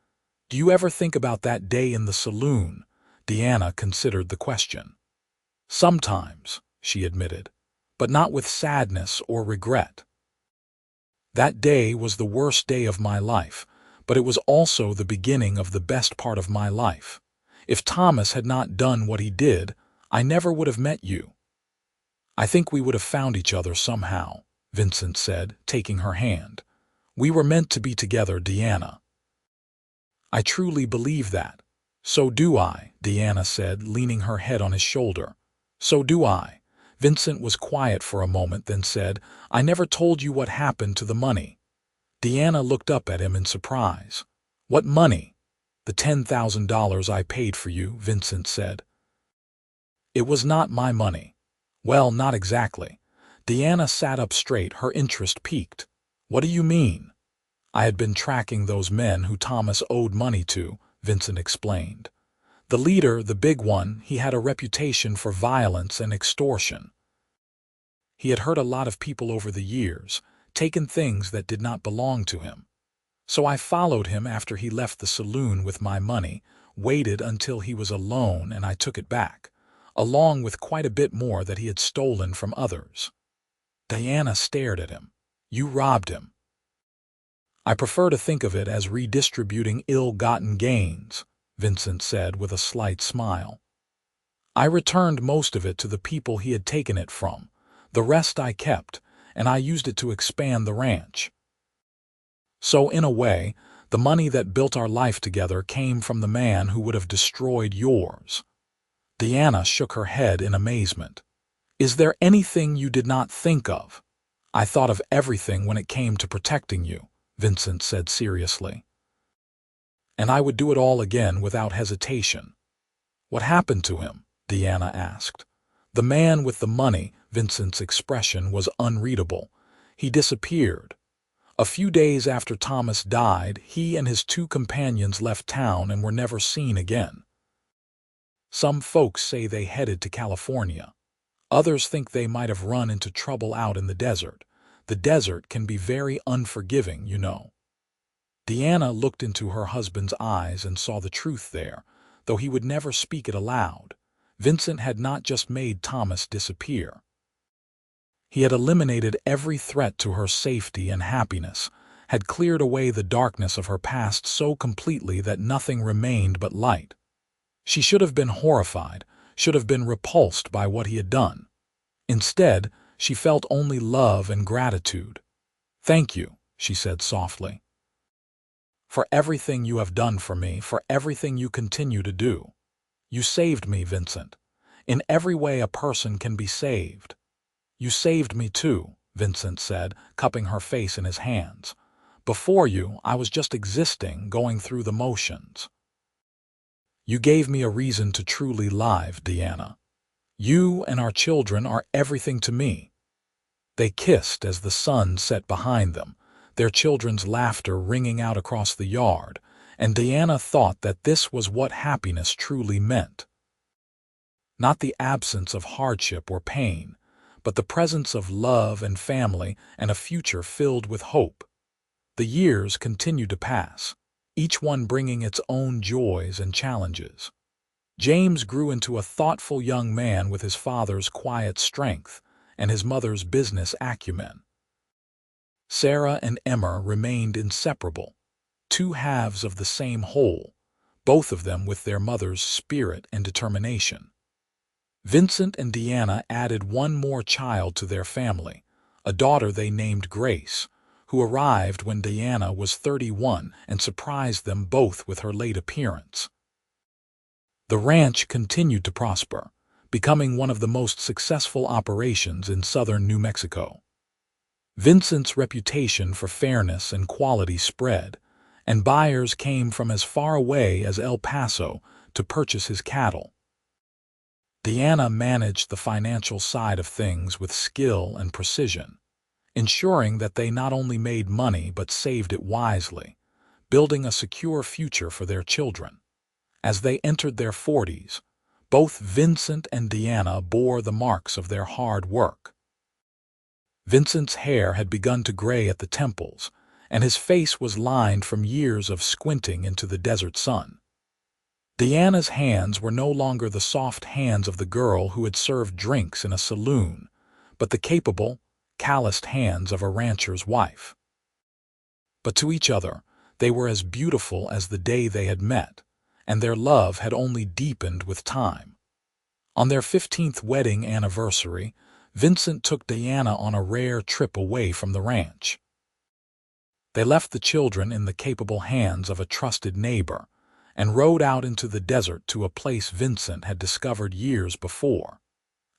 S1: "Do you ever think about that day in the saloon?" Diana considered the question. "Sometimes," she admitted, "but not with sadness or regret. That day was the worst day of my life, but it was also the beginning of the best part of my life. If Thomas had not done what he did, I never would have met you." "I think we would have found each other somehow," Vincent said, taking her hand. "We were meant to be together, Diana." "I truly believe that," "So do I," Deanna said, leaning her head on his shoulder. "So do I." Vincent was quiet for a moment, then said, "I never told you what happened to the money." Deanna looked up at him in surprise. "What money?" "The $10,000 I paid for you," Vincent said. "It was not my money." "Well, not exactly." Deanna sat up straight, her interest piqued. "What do you mean?" "I had been tracking those men who Thomas owed money to," Vincent explained. "The leader, the big one, he had a reputation for violence and extortion. He had hurt a lot of people over the years, taken things that did not belong to him. So I followed him after he left the saloon with my money, waited until he was alone, and I took it back, along with quite a bit more that he had stolen from others." Diana stared at him. "You robbed him." "I prefer to think of it as redistributing ill-gotten gains," Vincent said with a slight smile. "I returned most of it to the people he had taken it from. The rest I kept, and I used it to expand the ranch. So, in a way, the money that built our life together came from the man who would have destroyed yours." Deanna shook her head in amazement. "Is there anything you did not think of?" "I thought of everything when it came to protecting you," Vincent said seriously. "And I would do it all again without hesitation." "What happened to him?" Deanna asked. "The man with the money," Vincent's expression was unreadable. "He disappeared. A few days after Thomas died, he and his 2 companions left town and were never seen again. Some folks say they headed to California. Others think they might have run into trouble out in the desert. The desert can be very unforgiving, you know." Deanna looked into her husband's eyes and saw the truth there, though he would never speak it aloud. Vincent had not just made Thomas disappear. He had eliminated every threat to her safety and happiness, had cleared away the darkness of her past so completely that nothing remained but light. She should have been horrified, should have been repulsed by what he had done. Instead, she felt only love and gratitude. "Thank you," she said softly, "for everything you have done for me, for everything you continue to do. You saved me, Vincent. In every way a person can be saved." "You saved me too," Vincent said, cupping her face in his hands. "Before you, I was just existing, going through the motions. You gave me a reason to truly live, Deanna. You and our children are everything to me." They kissed as the sun set behind them, their children's laughter ringing out across the yard, and Deanna thought that this was what happiness truly meant. Not the absence of hardship or pain, but the presence of love and family and a future filled with hope. The years continued to pass, each one bringing its own joys and challenges. James grew into a thoughtful young man with his father's quiet strength and his mother's business acumen. Sarah and Emma remained inseparable, 2 halves of the same whole, both of them with their mother's spirit and determination. Vincent and Deanna added one more child to their family, a daughter they named Grace, who arrived when Deanna was 31 and surprised them both with her late appearance. The ranch continued to prosper, becoming one of the most successful operations in southern New Mexico. Vincent's reputation for fairness and quality spread, and buyers came from as far away as El Paso to purchase his cattle. Deanna managed the financial side of things with skill and precision, ensuring that they not only made money but saved it wisely, building a secure future for their children. As they entered their 40s, both Vincent and Deanna bore the marks of their hard work. Vincent's hair had begun to gray at the temples, and his face was lined from years of squinting into the desert sun. Deanna's hands were no longer the soft hands of the girl who had served drinks in a saloon, but the capable, calloused hands of a rancher's wife. But to each other, they were as beautiful as the day they had met, and their love had only deepened with time. On their 15th wedding anniversary, Vincent took Deanna on a rare trip away from the ranch. They left the children in the capable hands of a trusted neighbor, and rode out into the desert to a place Vincent had discovered years before.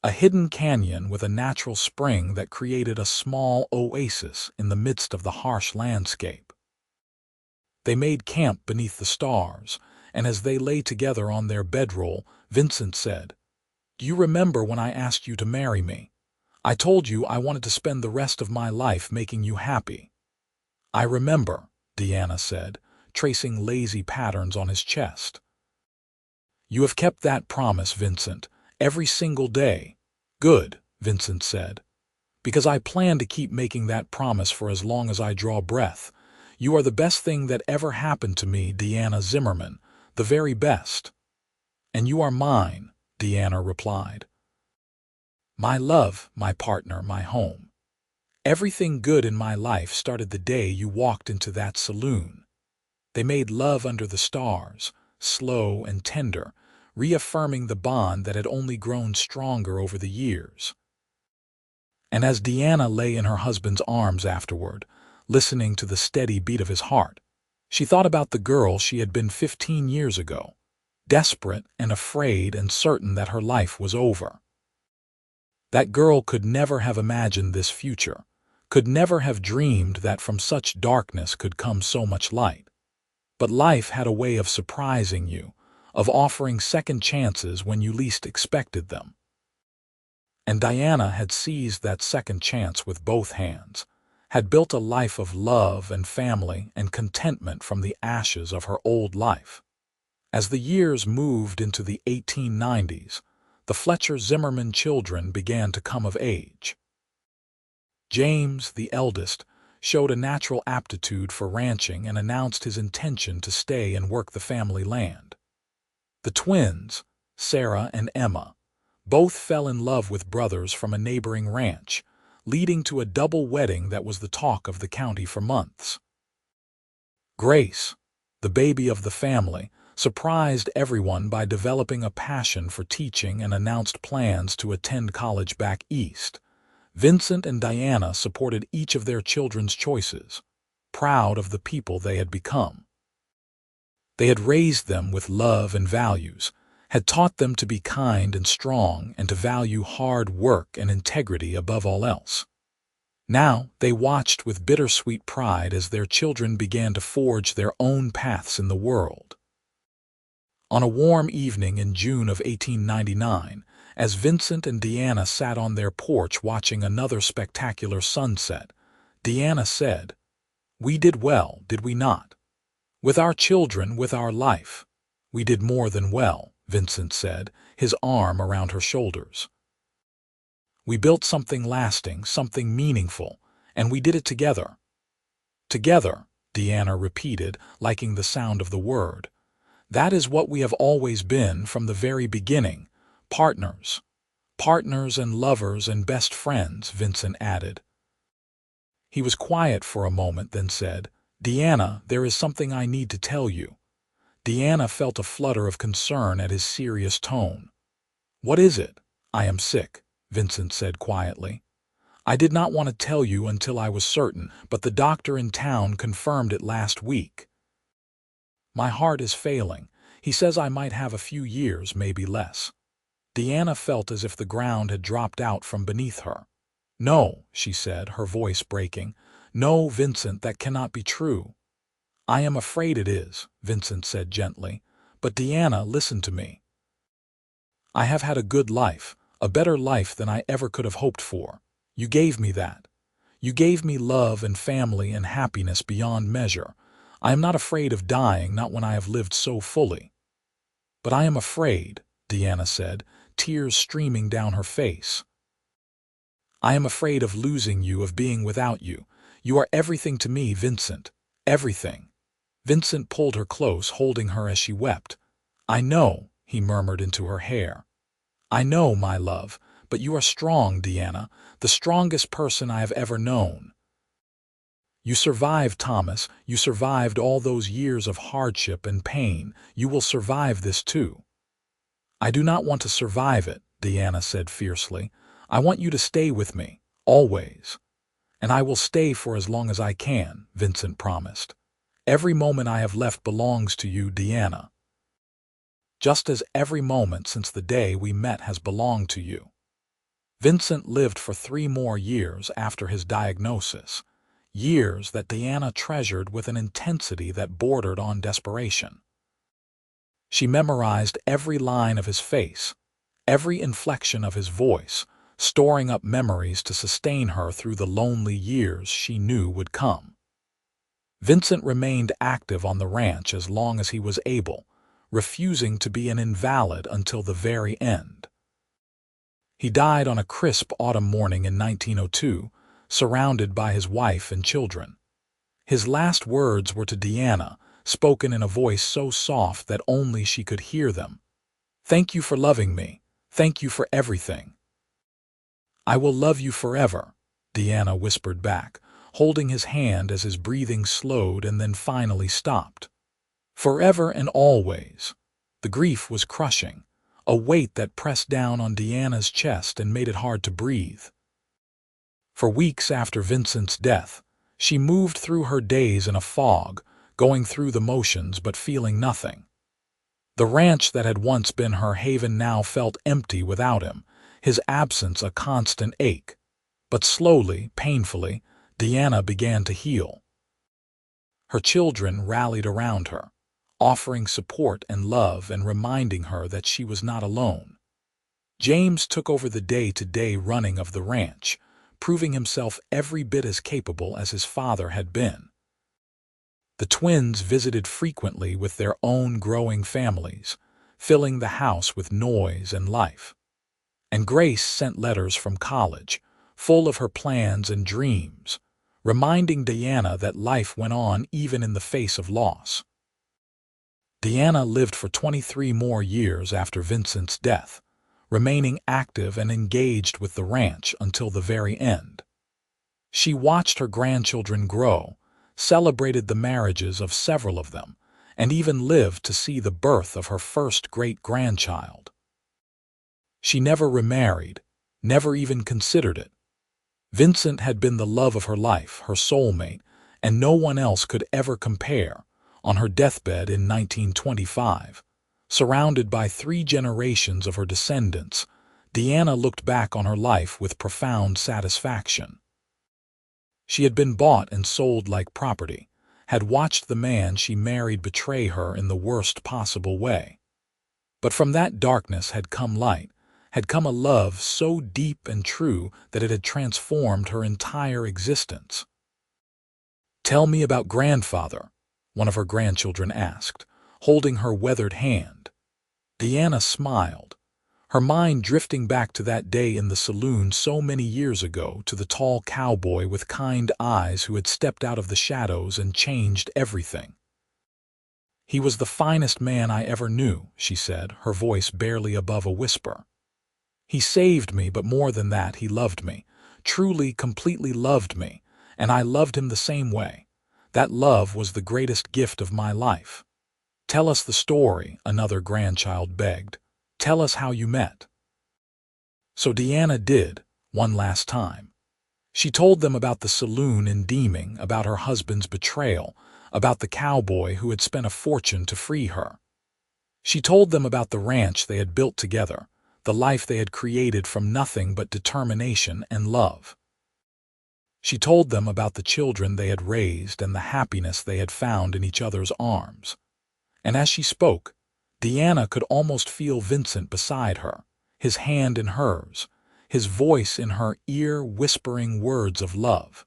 S1: A hidden canyon with a natural spring that created a small oasis in the midst of the harsh landscape. They made camp beneath the stars, and as they lay together on their bedroll, Vincent said, "Do you remember when I asked you to marry me? I told you I wanted to spend the rest of my life making you happy." "I remember," Deanna said, tracing lazy patterns on his chest. "You have kept that promise, Vincent, every single day." "Good," Vincent said, "because I plan to keep making that promise for as long as I draw breath. You are the best thing that ever happened to me, Deanna Zimmerman, the very best." "And you are mine," Deanna replied. "My love, my partner, my home. Everything good in my life started the day you walked into that saloon." They made love under the stars, slow and tender, reaffirming the bond that had only grown stronger over the years. And as Deanna lay in her husband's arms afterward, listening to the steady beat of his heart, she thought about the girl she had been 15 years ago, desperate and afraid and certain that her life was over. That girl could never have imagined this future, could never have dreamed that from such darkness could come so much light. But life had a way of surprising you, of offering second chances when you least expected them. And Diana had seized that second chance with both hands, had built a life of love and family and contentment from the ashes of her old life. As the years moved into the 1890s, the Fletcher Zimmerman children began to come of age. James, the eldest, showed a natural aptitude for ranching and announced his intention to stay and work the family land. The twins, Sarah and Emma, both fell in love with brothers from a neighboring ranch, leading to a double wedding that was the talk of the county for months. Grace, the baby of the family, surprised everyone by developing a passion for teaching and announced plans to attend college back east. Vincent and Diana supported each of their children's choices, proud of the people they had become. They had raised them with love and values, had taught them to be kind and strong and to value hard work and integrity above all else. Now they watched with bittersweet pride as their children began to forge their own paths in the world. On a warm evening in June of 1899, as Vincent and Deanna sat on their porch watching another spectacular sunset, Deanna said, "We did well, did we not? With our children, with our life." "We did more than well," Vincent said, his arm around her shoulders. "We built something lasting, something meaningful, and we did it together." "Together," Deanna repeated, liking the sound of the word. "That is what we have always been from the very beginning. Partners. Partners and lovers and best friends," Vincent added. He was quiet for a moment, then said, "Deanna, there is something I need to tell you." Deanna felt a flutter of concern at his serious tone. "What is it?" "I am sick," Vincent said quietly. "I did not want to tell you until I was certain, but the doctor in town confirmed it last week. My heart is failing. He says I might have a few years, maybe less." Deanna felt as if the ground had dropped out from beneath her. "No," she said, her voice breaking. "No, Vincent, that cannot be true." "I am afraid it is," Vincent said gently. "But Deanna, listen to me. I have had a good life, a better life than I ever could have hoped for. You gave me that. You gave me love and family and happiness beyond measure. I am not afraid of dying, not when I have lived so fully." "But I am afraid," Deanna said, tears streaming down her face. "I am afraid of losing you, of being without you. You are everything to me, Vincent. Everything." Vincent pulled her close, holding her as she wept. "I know," he murmured into her hair. "I know, my love, but you are strong, Deanna, the strongest person I have ever known. You survived, Thomas. You survived all those years of hardship and pain. You will survive this too." "I do not want to survive it," Deanna said fiercely. "I want you to stay with me, always." "And I will stay for as long as I can," Vincent promised. "Every moment I have left belongs to you, Deanna." just as every moment since the day we met has belonged to you." Vincent lived for 3 more years after his diagnosis, years that Diana treasured with an intensity that bordered on desperation. She memorized every line of his face, every inflection of his voice, storing up memories to sustain her through the lonely years she knew would come. Vincent remained active on the ranch as long as he was able, refusing to be an invalid until the very end. He died on a crisp autumn morning in 1902, surrounded by his wife and children. His last words were to Diana, spoken in a voice so soft that only she could hear them. "Thank you for loving me. Thank you for everything." "I will love you forever," Diana whispered back, holding his hand as his breathing slowed and then finally stopped. Forever and always. The grief was crushing, a weight that pressed down on Diana's chest and made it hard to breathe. For weeks after Vincent's death, she moved through her days in a fog, going through the motions but feeling nothing. The ranch that had once been her haven now felt empty without him, his absence a constant ache. But slowly, painfully, Diana began to heal. Her children rallied around her, offering support and love and reminding her that she was not alone. James took over the day-to-day running of the ranch, proving himself every bit as capable as his father had been. The twins visited frequently with their own growing families, filling the house with noise and life. And Grace sent letters from college, full of her plans and dreams, reminding Diana that life went on even in the face of loss. Diana lived for 23 more years after Vincent's death, remaining active and engaged with the ranch until the very end. She watched her grandchildren grow, celebrated the marriages of several of them, and even lived to see the birth of her first great-grandchild. She never remarried, never even considered it. Vincent had been the love of her life, her soulmate, and no one else could ever compare. On her deathbed in 1925, surrounded by 3 generations of her descendants, Diana looked back on her life with profound satisfaction. She had been bought and sold like property, had watched the man she married betray her in the worst possible way. But from that darkness had come light, had come a love so deep and true that it had transformed her entire existence. "Tell me about grandfather," one of her grandchildren asked, holding her weathered hand. Diana smiled, her mind drifting back to that day in the saloon so many years ago, to the tall cowboy with kind eyes who had stepped out of the shadows and changed everything. "He was the finest man I ever knew," she said, her voice barely above a whisper. "He saved me, but more than that, he loved me, truly, completely loved me, and I loved him the same way. That love was the greatest gift of my life." "Tell us the story," another grandchild begged. "Tell us how you met." So Diana did, one last time. She told them about the saloon in Deeming, about her husband's betrayal, about the cowboy who had spent a fortune to free her. She told them about the ranch they had built together, the life they had created from nothing but determination and love. She told them about the children they had raised and the happiness they had found in each other's arms. And as she spoke, Diana could almost feel Vincent beside her, his hand in hers, his voice in her ear whispering words of love.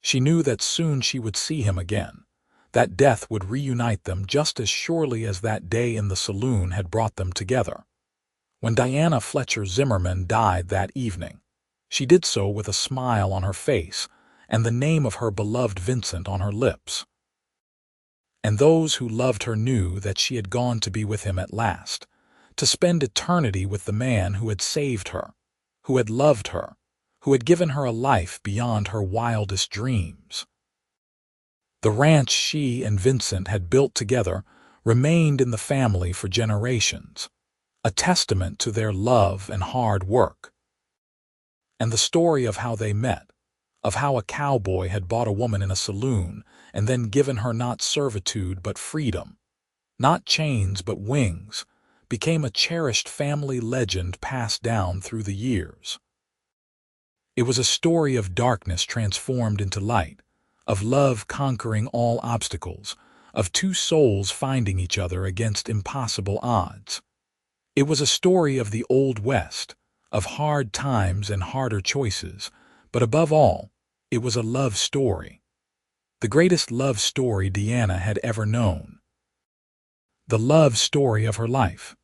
S1: She knew that soon she would see him again, that death would reunite them just as surely as that day in the saloon had brought them together. When Diana Fletcher Zimmerman died that evening, she did so with a smile on her face and the name of her beloved Vincent on her lips. And those who loved her knew that she had gone to be with him at last, to spend eternity with the man who had saved her, who had loved her, who had given her a life beyond her wildest dreams. The ranch she and Vincent had built together remained in the family for generations, a testament to their love and hard work. And the story of how they met, of how a cowboy had bought a woman in a saloon and then given her not servitude but freedom, not chains but wings, became a cherished family legend passed down through the years. It was a story of darkness transformed into light, of love conquering all obstacles, of two souls finding each other against impossible odds. It was a story of the Old West, of hard times and harder choices, but above all, it was a love story. The greatest love story Deanna had ever known. The love story of her life.